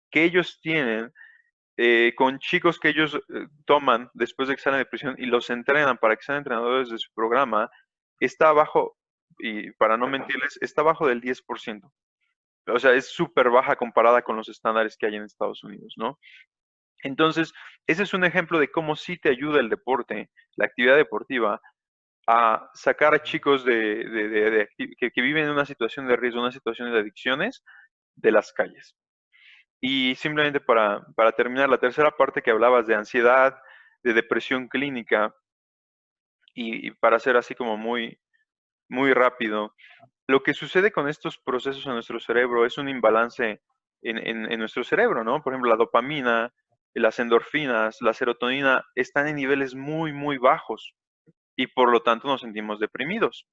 que ellos tienen con chicos que ellos toman después de que salen de prisión y los entrenan para que sean entrenadores de su programa, está abajo, y para no mentirles, está abajo del 10%. O sea, es súper baja comparada con los estándares que hay en Estados Unidos, ¿no? Entonces, ese es un ejemplo de cómo sí te ayuda el deporte, la actividad deportiva, a sacar a chicos que viven en una situación de riesgo, una situación de adicciones, de las calles. Y simplemente para terminar, la tercera parte que hablabas de ansiedad, de depresión clínica, y para ser así como muy, muy rápido, lo que sucede con estos procesos en nuestro cerebro es un imbalance en nuestro cerebro, ¿no? Por ejemplo, la dopamina, las endorfinas, la serotonina están en niveles muy, muy bajos y por lo tanto nos sentimos deprimidos.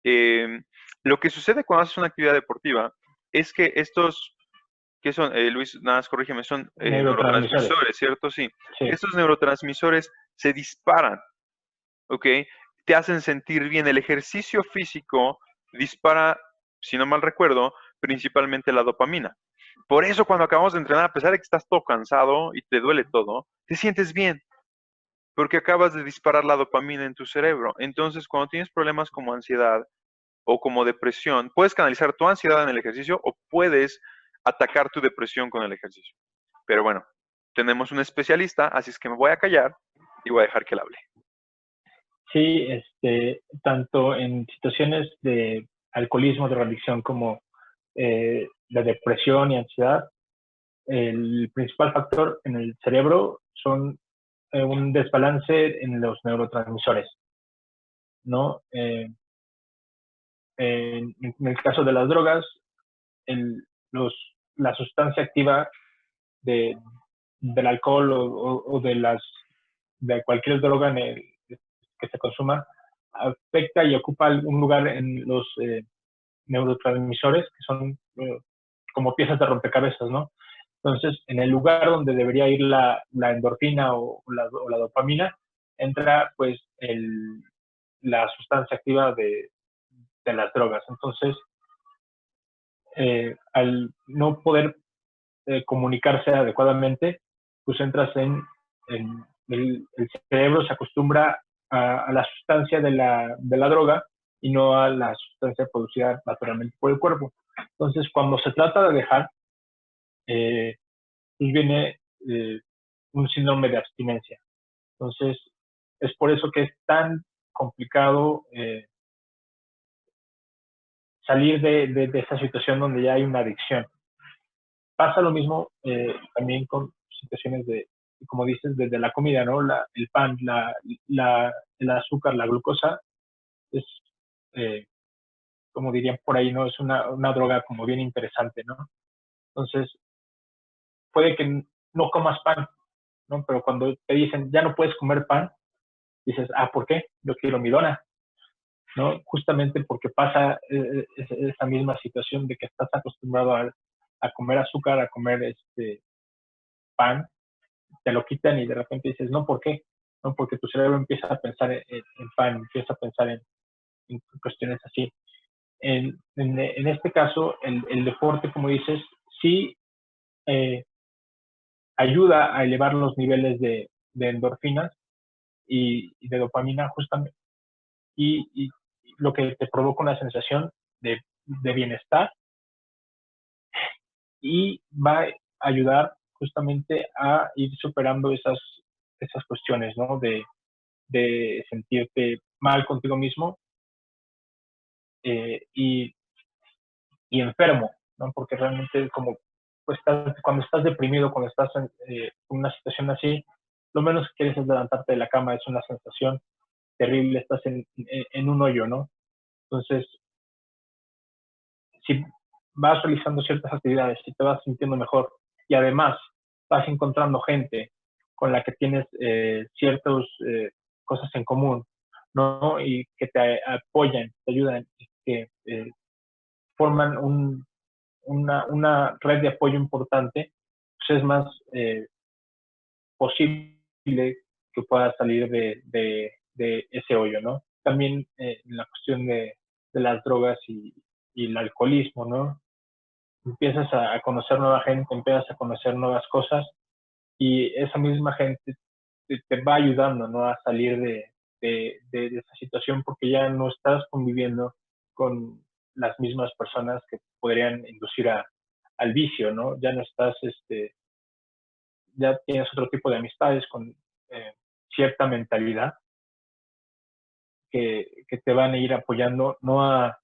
Eh, lo que sucede cuando haces una actividad deportiva es que estos, ¿qué son? Luis, nada más corrígeme, son Neurotransmisores. neurotransmisores, ¿cierto? Sí. Sí. Estos neurotransmisores se disparan, ¿ok? Te hacen sentir bien. El ejercicio físico dispara, si no mal recuerdo, principalmente la dopamina. Por eso cuando acabamos de entrenar, a pesar de que estás todo cansado y te duele todo, te sientes bien, porque acabas de disparar la dopamina en tu cerebro. Entonces, cuando tienes problemas como ansiedad o como depresión, puedes canalizar tu ansiedad en el ejercicio o puedes atacar tu depresión con el ejercicio. Pero bueno, tenemos un especialista, así es que me voy a callar y voy a dejar que él hable. Sí, tanto en situaciones de alcoholismo, de adicción, como de depresión y ansiedad, el principal factor en el cerebro son un desbalance en los neurotransmisores, ¿no? En el caso de las drogas, el, la sustancia activa de, del alcohol o de cualquier droga que se consuma afecta y ocupa un lugar en los neurotransmisores, que son como piezas de rompecabezas, ¿no? Entonces, en el lugar donde debería ir la endorfina o la dopamina, entra pues la sustancia activa de las drogas. Entonces, al no poder comunicarse adecuadamente, pues entras en el cerebro se acostumbra a la sustancia de la droga y no a la sustancia producida naturalmente por el cuerpo. Entonces, cuando se trata de dejar, pues viene un síndrome de abstinencia. Entonces, es por eso que es tan complicado salir de esa situación donde ya hay una adicción. Pasa lo mismo también con situaciones como dices, desde la comida, ¿no? El pan, el azúcar, la glucosa, es, como dirían por ahí, ¿no? Es una droga como bien interesante, ¿no? Entonces, puede que no comas pan, ¿no? Pero cuando te dicen, ya no puedes comer pan, dices, ¿por qué? Yo quiero mi dona, ¿no? Justamente porque pasa esa misma situación de que estás acostumbrado a comer azúcar, a comer pan, te lo quitan y de repente dices, no, ¿por qué? No, porque tu cerebro empieza a pensar en pan, empieza a pensar en cuestiones así. En este caso, el deporte, como dices, sí eh, ayuda a elevar los niveles de endorfinas y de dopamina justamente, y lo que te provoca una sensación de bienestar y va a ayudar justamente a ir superando esas cuestiones, ¿no? De sentirte mal contigo mismo y enfermo, ¿no? Porque realmente como pues cuando estás deprimido, cuando estás en una situación así, lo menos que quieres es levantarte de la cama, es una sensación terrible, estás en un hoyo, ¿no? Entonces, si vas realizando ciertas actividades, si te vas sintiendo mejor y además vas encontrando gente con la que tienes ciertas cosas en común, ¿no? Y que te apoyan, te ayudan, que forman una red de apoyo importante, pues es más posible que puedas salir de ese hoyo, ¿no? También en la cuestión de las drogas y el alcoholismo, ¿no? Empiezas a conocer nueva gente, empiezas a conocer nuevas cosas y esa misma gente te va ayudando, ¿no? A salir de esa situación porque ya no estás conviviendo con las mismas personas que podrían inducir al vicio, ¿no? Ya no estás, ya tienes otro tipo de amistades con cierta mentalidad que te van a ir apoyando, no a,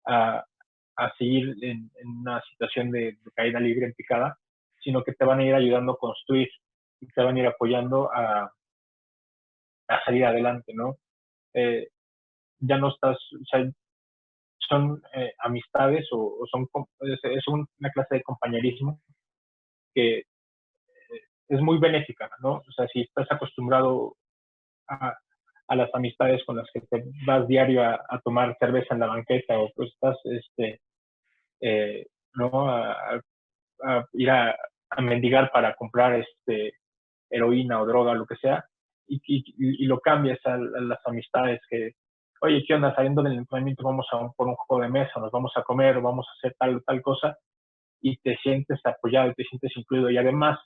a seguir en una situación de caída libre en picada, sino que te van a ir ayudando a construir y te van a ir apoyando a salir adelante, ¿no? Eh, ya no estás, o sea, son amistades o son, es una clase de compañerismo que es muy benéfica, ¿no? O sea, si estás acostumbrado a las amistades con las que te vas diario a tomar cerveza en la banqueta o pues estás, eh, ¿no? A ir a mendigar para comprar heroína o droga, lo que sea, y lo cambias a las amistades que, oye, ¿qué onda? Saliendo del entrenamiento vamos a por un juego de mesa, nos vamos a comer, o vamos a hacer tal cosa, y te sientes apoyado, te sientes incluido, y además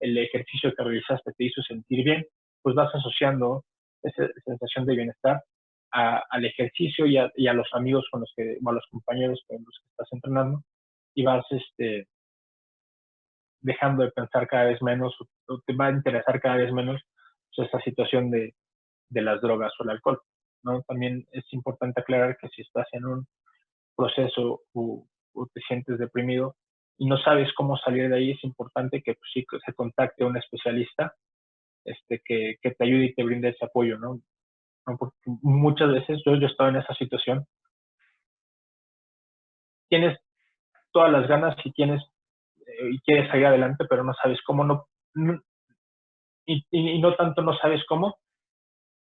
el ejercicio que realizaste te hizo sentir bien, pues vas asociando esa sensación de bienestar al ejercicio y a los amigos con los que, o a los compañeros con los que estás entrenando, y vas dejando de pensar cada vez menos o te va a interesar cada vez menos pues, esta situación de las drogas o el alcohol, ¿no? También es importante aclarar que si estás en un proceso o te sientes deprimido y no sabes cómo salir de ahí, es importante que pues, sí que se contacte a un especialista que te ayude y te brinde ese apoyo, ¿no? ¿No? Porque muchas veces yo he estado en esa situación, tienes todas las ganas y quieres salir adelante, pero no sabes cómo, no y no tanto no sabes cómo,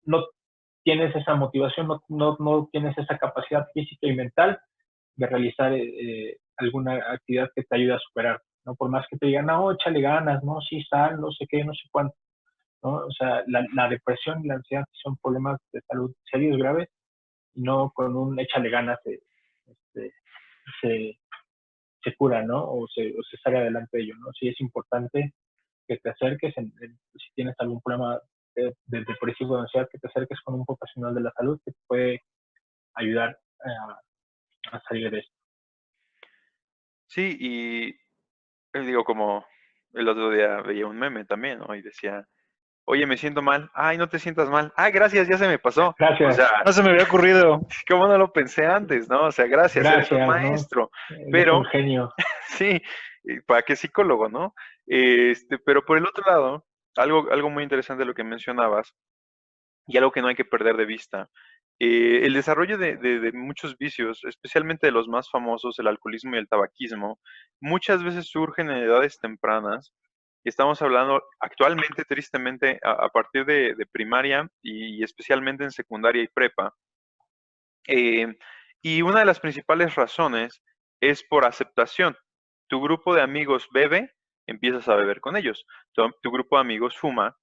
no tienes esa motivación, no tienes esa capacidad física y mental de realizar alguna actividad que te ayude a superar, ¿no? Por más que te digan, no, échale ganas, no, sí, sal, no sé qué, no sé cuánto, ¿no? O sea, la depresión y la ansiedad son problemas de salud serios, graves, y no con un échale ganas este, se, se cura, ¿no? O se sale adelante de ello, ¿no? Sí es importante que te acerques, si tienes algún problema de depresivo o de ansiedad, que te acerques con un profesional de la salud que te puede ayudar a salir de esto. Sí, y digo, como el otro día veía un meme también, ¿no? Y decía, oye, me siento mal. Ay, no te sientas mal. Ay, gracias, ya se me pasó. O Gracias, sea, No se me había ocurrido. ¿cómo no lo pensé antes, no? O sea, gracias, eres un gracias, ¿no? maestro. Eres un Pero, genio. sí, ¿para qué psicólogo, no? Pero por el otro lado, algo muy interesante de lo que mencionabas, y algo que no hay que perder de vista. El desarrollo de muchos vicios, especialmente de los más famosos, el alcoholismo y el tabaquismo, muchas veces surgen en edades tempranas. Y estamos hablando actualmente, tristemente, a partir de primaria y especialmente en secundaria y prepa. Eh, y una de las principales razones es por aceptación. Tu grupo de amigos bebe, empiezas a beber con ellos. Tu grupo de amigos fuma,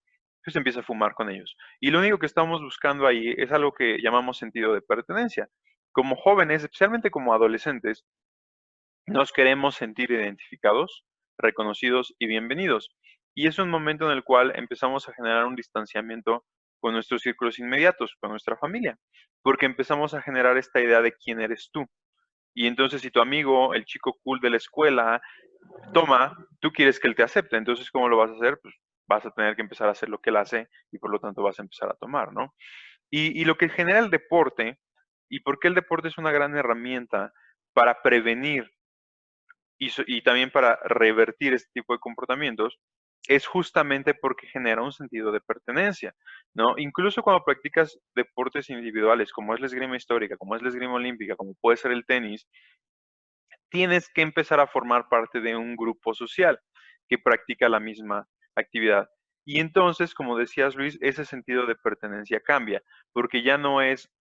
pues empieza a fumar con ellos. Y lo único que estamos buscando ahí es algo que llamamos sentido de pertenencia. Como jóvenes, especialmente como adolescentes, nos queremos sentir identificados, reconocidos y bienvenidos. Y es un momento en el cual empezamos a generar un distanciamiento con nuestros círculos inmediatos, con nuestra familia, porque empezamos a generar esta idea de quién eres tú. Y entonces si tu amigo, el chico cool de la escuela, toma, tú quieres que él te acepte, entonces ¿cómo lo vas a hacer? Pues vas a tener que empezar a hacer lo que él hace y por lo tanto vas a empezar a tomar, ¿no? Y lo que genera el deporte, y por qué el deporte es una gran herramienta para prevenir y también para revertir este tipo de comportamientos, es justamente porque genera un sentido de pertenencia, ¿no? Incluso cuando practicas deportes individuales, como es la esgrima histórica, como es la esgrima olímpica, como puede ser el tenis, tienes que empezar a formar parte de un grupo social que practica la misma actividad. Y entonces, como decías Luis, ese sentido de pertenencia cambia, porque ya no es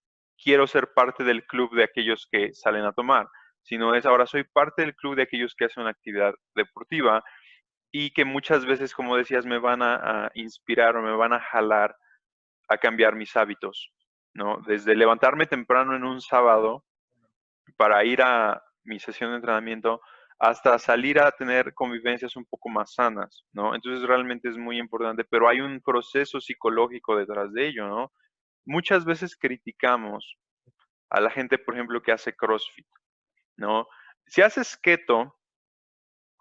quiero ser parte del club de aquellos que salen a tomar, sino es ahora soy parte del club de aquellos que hacen una actividad deportiva y que muchas veces, como decías, me van a inspirar o me van a jalar a cambiar mis hábitos, ¿no? Desde levantarme temprano en un sábado para ir a mi sesión de entrenamiento hasta salir a tener convivencias un poco más sanas, ¿no? Entonces realmente es muy importante, pero hay un proceso psicológico detrás de ello, ¿no? Muchas veces criticamos a la gente, por ejemplo, que hace CrossFit, ¿no? Si haces keto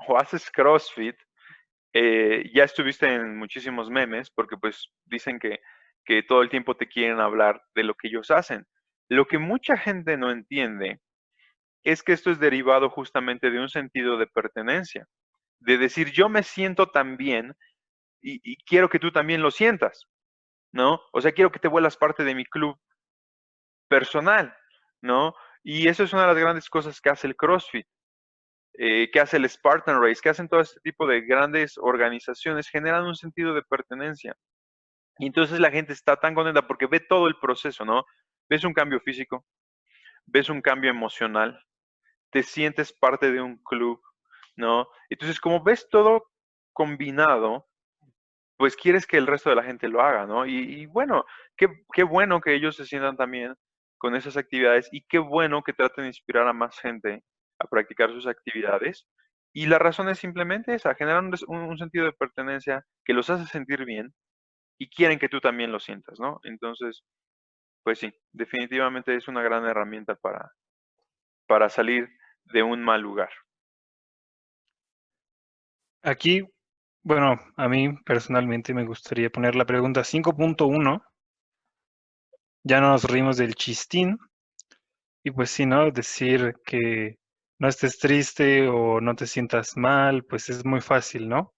o haces CrossFit, ya estuviste en muchísimos memes porque pues dicen que todo el tiempo te quieren hablar de lo que ellos hacen. Lo que mucha gente no entiende es que esto es derivado justamente de un sentido de pertenencia, de decir yo me siento tan bien y quiero que tú también lo sientas, ¿no? O sea, quiero que te vuelvas parte de mi club personal, ¿no? Y eso es una de las grandes cosas que hace el CrossFit, que hace el Spartan Race, que hacen todo este tipo de grandes organizaciones, generan un sentido de pertenencia. Y entonces la gente está tan contenta porque ve todo el proceso, ¿no? Ves un cambio físico, ves un cambio emocional, te sientes parte de un club, ¿no? Entonces, como ves todo combinado, pues quieres que el resto de la gente lo haga, ¿no? Y bueno, qué bueno que ellos se sientan también con esas actividades y qué bueno que traten de inspirar a más gente a practicar sus actividades. Y la razón es simplemente esa, generar un sentido de pertenencia que los hace sentir bien y quieren que tú también lo sientas, ¿no? Entonces, pues sí, definitivamente es una gran herramienta para salir de un mal lugar. Aquí, bueno, a mí personalmente me gustaría poner la pregunta 5.1. Ya nos rimos del chistín y pues sí, ¿no? Decir que no estés triste o no te sientas mal, pues es muy fácil, ¿no?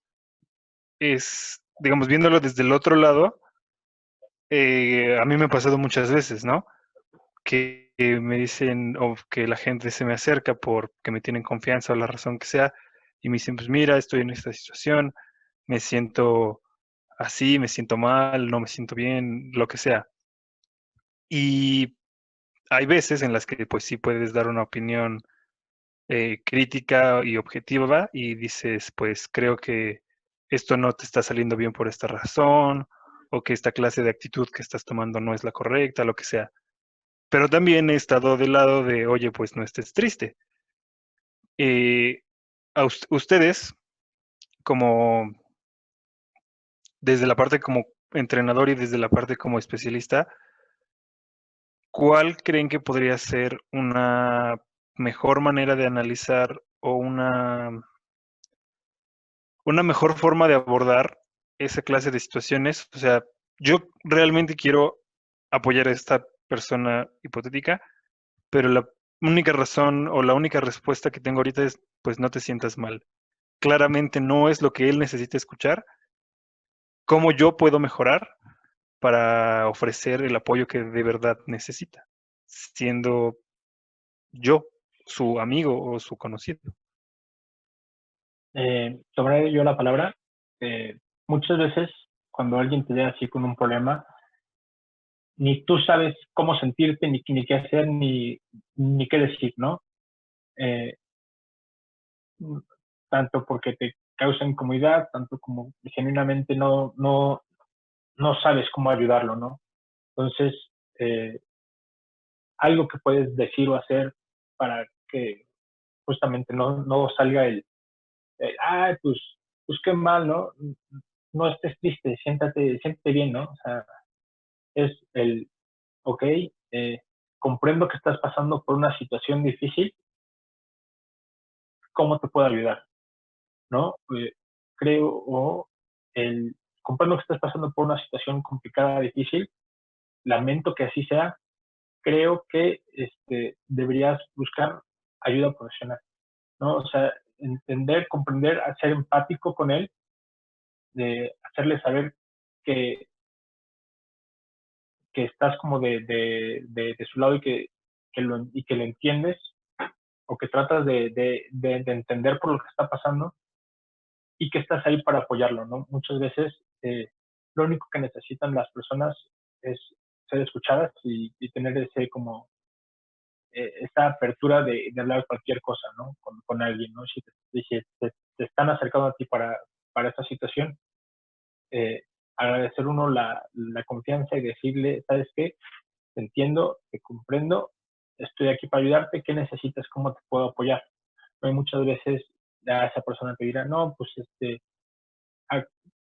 Es, digamos, viéndolo desde el otro lado, a mí me ha pasado muchas veces, ¿no? Que me dicen o que la gente se me acerca porque me tienen confianza o la razón que sea y me dicen, pues mira, estoy en esta situación, me siento así, me siento mal, no me siento bien, lo que sea. Y hay veces en las que pues sí puedes dar una opinión crítica y objetiva y dices, pues creo que esto no te está saliendo bien por esta razón o que esta clase de actitud que estás tomando no es la correcta, lo que sea. Pero también he estado del lado de, oye, pues no estés triste. Ustedes, como desde la parte como entrenador y desde la parte como especialista, ¿cuál creen que podría ser una mejor manera de analizar o una mejor forma de abordar esa clase de situaciones? O sea, yo realmente quiero apoyar a esta persona hipotética, pero la única razón o la única respuesta que tengo ahorita es, pues no te sientas mal. Claramente no es lo que él necesita escuchar. ¿Cómo yo puedo mejorar para ofrecer el apoyo que de verdad necesita? Siendo yo su amigo o su conocido. Tomaré yo la palabra. Muchas veces cuando alguien te llega así con un problema, ni tú sabes cómo sentirte, ni qué hacer, ni qué decir, ¿no? Eh, Tanto porque te causa incomodidad, tanto como genuinamente no sabes cómo ayudarlo, ¿no? Entonces, algo que puedes decir o hacer para que justamente no salga pues qué mal, ¿no? No estés triste, siéntate bien, ¿no? O sea, es ok, comprendo que estás pasando por una situación difícil, ¿cómo te puedo ayudar? ¿No? Creo, comprendo que estás pasando por una situación complicada, difícil, lamento que así sea, creo que deberías buscar ayuda profesional, ¿no? O sea, entender, comprender, ser empático con él, de hacerle saber que, que estás como de su lado y que lo entiendes o que tratas de entender por lo que está pasando y que estás ahí para apoyarlo, ¿no? Muchas veces lo único que necesitan las personas es ser escuchadas y tener ese como esta apertura de hablar cualquier cosa, ¿no? Con alguien, ¿no? Si te están acercando a ti para esta situación, eh, agradecer uno la confianza y decirle, ¿sabes qué? Te entiendo, te comprendo, estoy aquí para ayudarte, ¿qué necesitas? ¿Cómo te puedo apoyar? Muchas veces ya esa persona te dirá, no, pues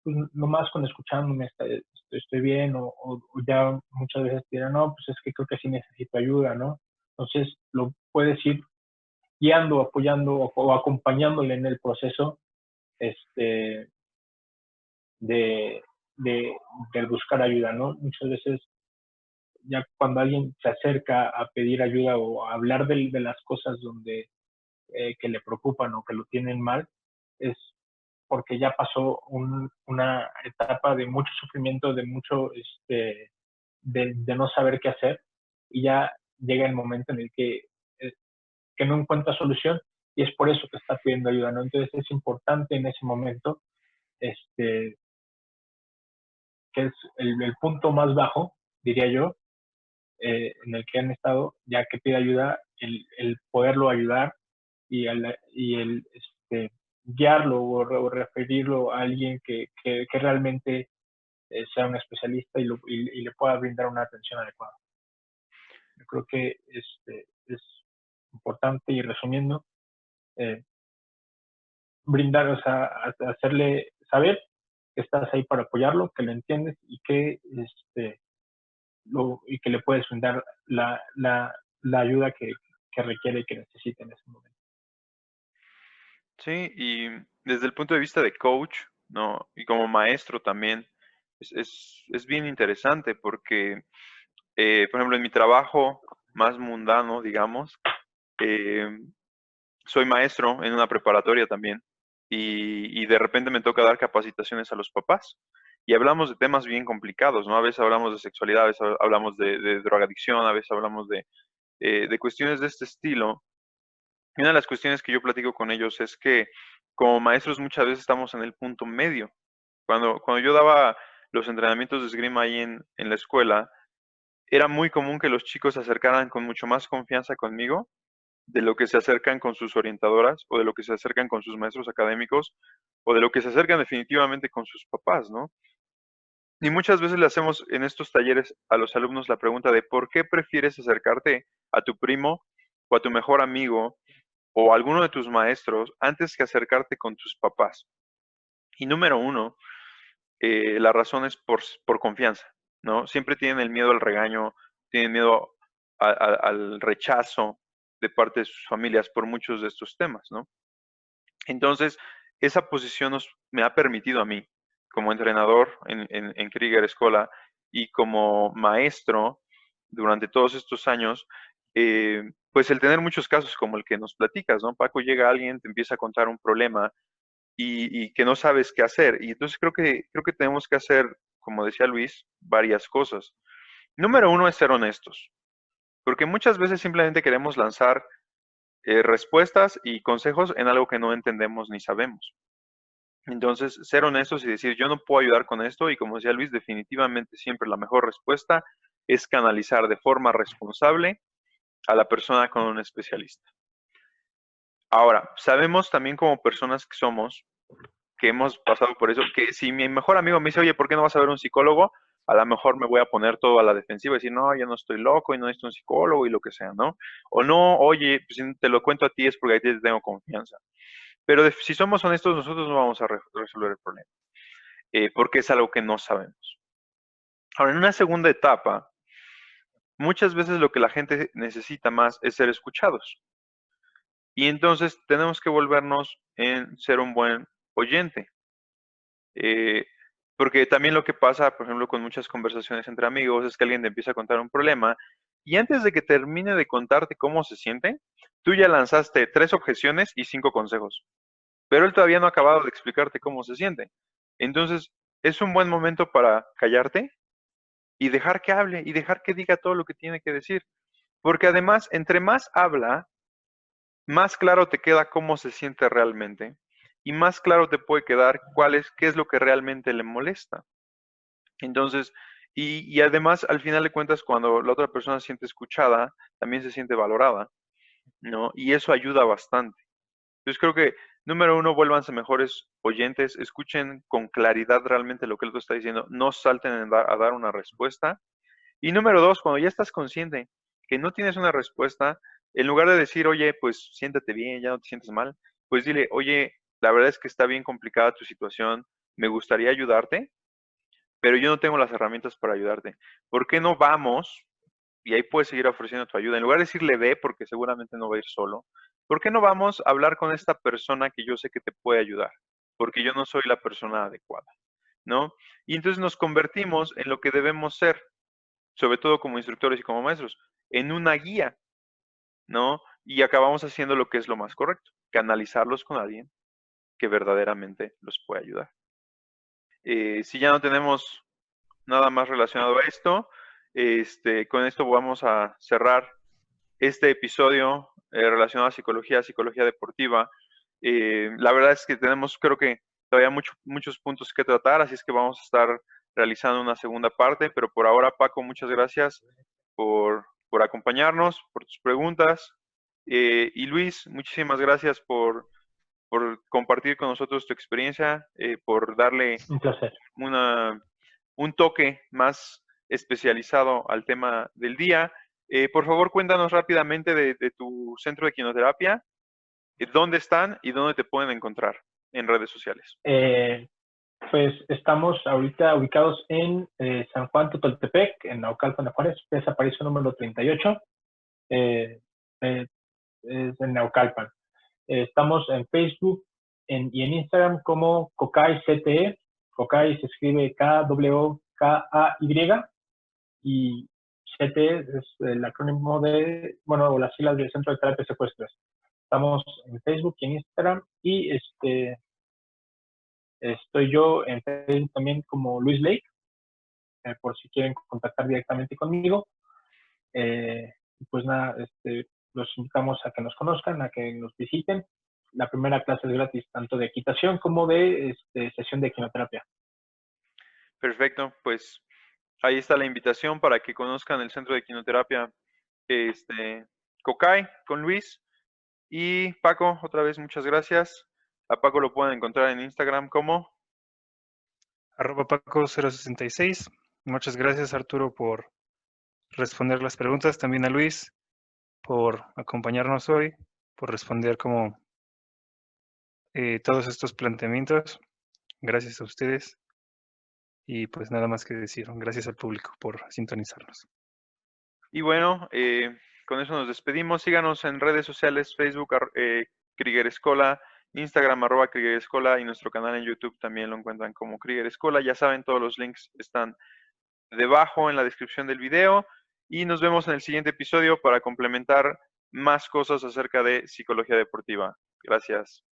pues, nomás con escuchándome estoy bien, o ya muchas veces te dirán, no, pues es que creo que sí necesito ayuda, ¿no? Entonces lo puedes ir guiando, apoyando o acompañándole en el proceso este, de, de buscar ayuda, ¿no? Muchas veces ya cuando alguien se acerca a pedir ayuda o a hablar de las cosas donde que le preocupan o que lo tienen mal, es porque ya pasó una etapa de mucho sufrimiento, de mucho, de no saber qué hacer, y ya llega el momento en el que no encuentra solución, y es por eso que está pidiendo ayuda, ¿no? Entonces es importante en ese momento, este, que es el punto más bajo, diría yo, en el que han estado, ya que pide ayuda, el poderlo ayudar y el guiarlo o referirlo a alguien que realmente sea un especialista y le pueda brindar una atención adecuada. Yo creo que es importante y resumiendo, eh, brindar, o sea, hacerle saber que estás ahí para apoyarlo, que lo entiendes y que le puedes brindar la ayuda que requiere y que necesita en ese momento. Sí, y desde el punto de vista de coach, ¿no? Y como maestro también, es bien interesante porque, por ejemplo, en mi trabajo más mundano, digamos, eh, soy maestro en una preparatoria también y de repente me toca dar capacitaciones a los papás y hablamos de temas bien complicados, ¿no? A veces hablamos de sexualidad, a veces hablamos de drogadicción, a veces hablamos de cuestiones de este estilo. Y una de las cuestiones que yo platico con ellos es que como maestros muchas veces estamos en el punto medio. Cuando yo daba los entrenamientos de esgrima ahí en la escuela, era muy común que los chicos se acercaran con mucho más confianza conmigo de lo que se acercan con sus orientadoras o de lo que se acercan con sus maestros académicos o de lo que se acercan definitivamente con sus papás, ¿no? Y muchas veces le hacemos en estos talleres a los alumnos la pregunta de ¿por qué prefieres acercarte a tu primo o a tu mejor amigo o a alguno de tus maestros antes que acercarte con tus papás? Y número uno, la razón es por confianza, ¿no? Siempre tienen el miedo al regaño, tienen miedo al rechazo de parte de sus familias por muchos de estos temas, ¿no? Entonces, esa posición me ha permitido a mí, como entrenador en Krieger Escola y como maestro durante todos estos años, pues el tener muchos casos como el que nos platicas, ¿no? Paco, llega alguien, te empieza a contar un problema y que no sabes qué hacer. Y entonces creo que tenemos que hacer, como decía Luis, varias cosas. Número uno es ser honestos, porque muchas veces simplemente queremos lanzar respuestas y consejos en algo que no entendemos ni sabemos. Entonces, ser honestos y decir, yo no puedo ayudar con esto y como decía Luis, definitivamente siempre la mejor respuesta es canalizar de forma responsable a la persona con un especialista. Ahora, sabemos también como personas que somos, que hemos pasado por eso, que si mi mejor amigo me dice, oye, ¿por qué no vas a ver un psicólogo? A lo mejor me voy a poner todo a la defensiva y decir, no, yo no estoy loco y no necesito un psicólogo y lo que sea, ¿no? O no, oye, pues si te lo cuento a ti es porque a ti te tengo confianza. Pero si somos honestos, nosotros no vamos a resolver el problema, porque es algo que no sabemos. Ahora, en una segunda etapa, muchas veces lo que la gente necesita más es ser escuchados. Y entonces tenemos que volvernos en ser un buen oyente. Eh, porque también lo que pasa, por ejemplo, con muchas conversaciones entre amigos, es que alguien te empieza a contar un problema y antes de que termine de contarte cómo se siente, tú ya lanzaste 3 objeciones y 5 consejos. Pero él todavía no ha acabado de explicarte cómo se siente. Entonces, es un buen momento para callarte y dejar que hable y dejar que diga todo lo que tiene que decir. Porque además, entre más habla, más claro te queda cómo se siente realmente y más claro te puede quedar qué es lo que realmente le molesta. Entonces, y además, al final de cuentas, cuando la otra persona se siente escuchada, también se siente valorada, ¿no? Y eso ayuda bastante. Entonces creo que, número uno, vuélvanse mejores oyentes, escuchen con claridad realmente lo que el otro está diciendo, no salten a dar una respuesta. Y número dos, cuando ya estás consciente que no tienes una respuesta, en lugar de decir, oye, pues siéntate bien, ya no te sientes mal, pues dile, oye, la verdad es que está bien complicada tu situación, me gustaría ayudarte, pero yo no tengo las herramientas para ayudarte. ¿Por qué no vamos? Y ahí puedes seguir ofreciendo tu ayuda. En lugar de decirle ve, porque seguramente no va a ir solo, ¿por qué no vamos a hablar con esta persona que yo sé que te puede ayudar? Porque yo no soy la persona adecuada, ¿no? Y entonces nos convertimos en lo que debemos ser, sobre todo como instructores y como maestros, en una guía, ¿no? Y acabamos haciendo lo que es lo más correcto, canalizarlos con alguien que verdaderamente los puede ayudar. Si ya no tenemos nada más relacionado a esto, con esto vamos a cerrar este episodio relacionado a psicología deportiva. La verdad es que tenemos, creo que todavía muchos puntos que tratar, así es que vamos a estar realizando una segunda parte, pero por ahora, Paco, muchas gracias por acompañarnos, por tus preguntas. Y Luis, muchísimas gracias por compartir con nosotros tu experiencia, por darle Un placer. un toque más especializado al tema del día. Por favor, cuéntanos rápidamente de tu centro de quinoterapia, dónde están y dónde te pueden encontrar en redes sociales. Pues estamos ahorita ubicados en San Juan Totoltepec, en Naucalpan de Juárez, es Aparicio número 38, es en Naucalpan. Estamos en Facebook y en Instagram como Cocay CTE. Cocay se escribe KWKAY y CTE es el acrónimo o las siglas del Centro de Terapia Secuestros. Estamos en Facebook y en Instagram y estoy yo en Facebook también como Luis Lake, por si quieren contactar directamente conmigo. Pues nada, los invitamos a que nos conozcan, a que nos visiten. La primera clase es gratis, tanto de equitación como de sesión de quimioterapia. Perfecto, pues ahí está la invitación para que conozcan el centro de quinoterapia Cocay con Luis. Y Paco, otra vez muchas gracias. A Paco lo pueden encontrar en Instagram como @Paco066. Muchas gracias, Arturo, por responder las preguntas. También a Luis por acompañarnos hoy, por responder como todos estos planteamientos. Gracias a ustedes. Y pues nada más que decir. Gracias al público por sintonizarnos. Y bueno, con eso nos despedimos. Síganos en redes sociales, Facebook, Krieger Escola, Instagram, @Krieger Escola, y nuestro canal en YouTube también lo encuentran como Krieger Escola. Ya saben, todos los links están debajo en la descripción del video. Y nos vemos en el siguiente episodio para complementar más cosas acerca de psicología deportiva. Gracias.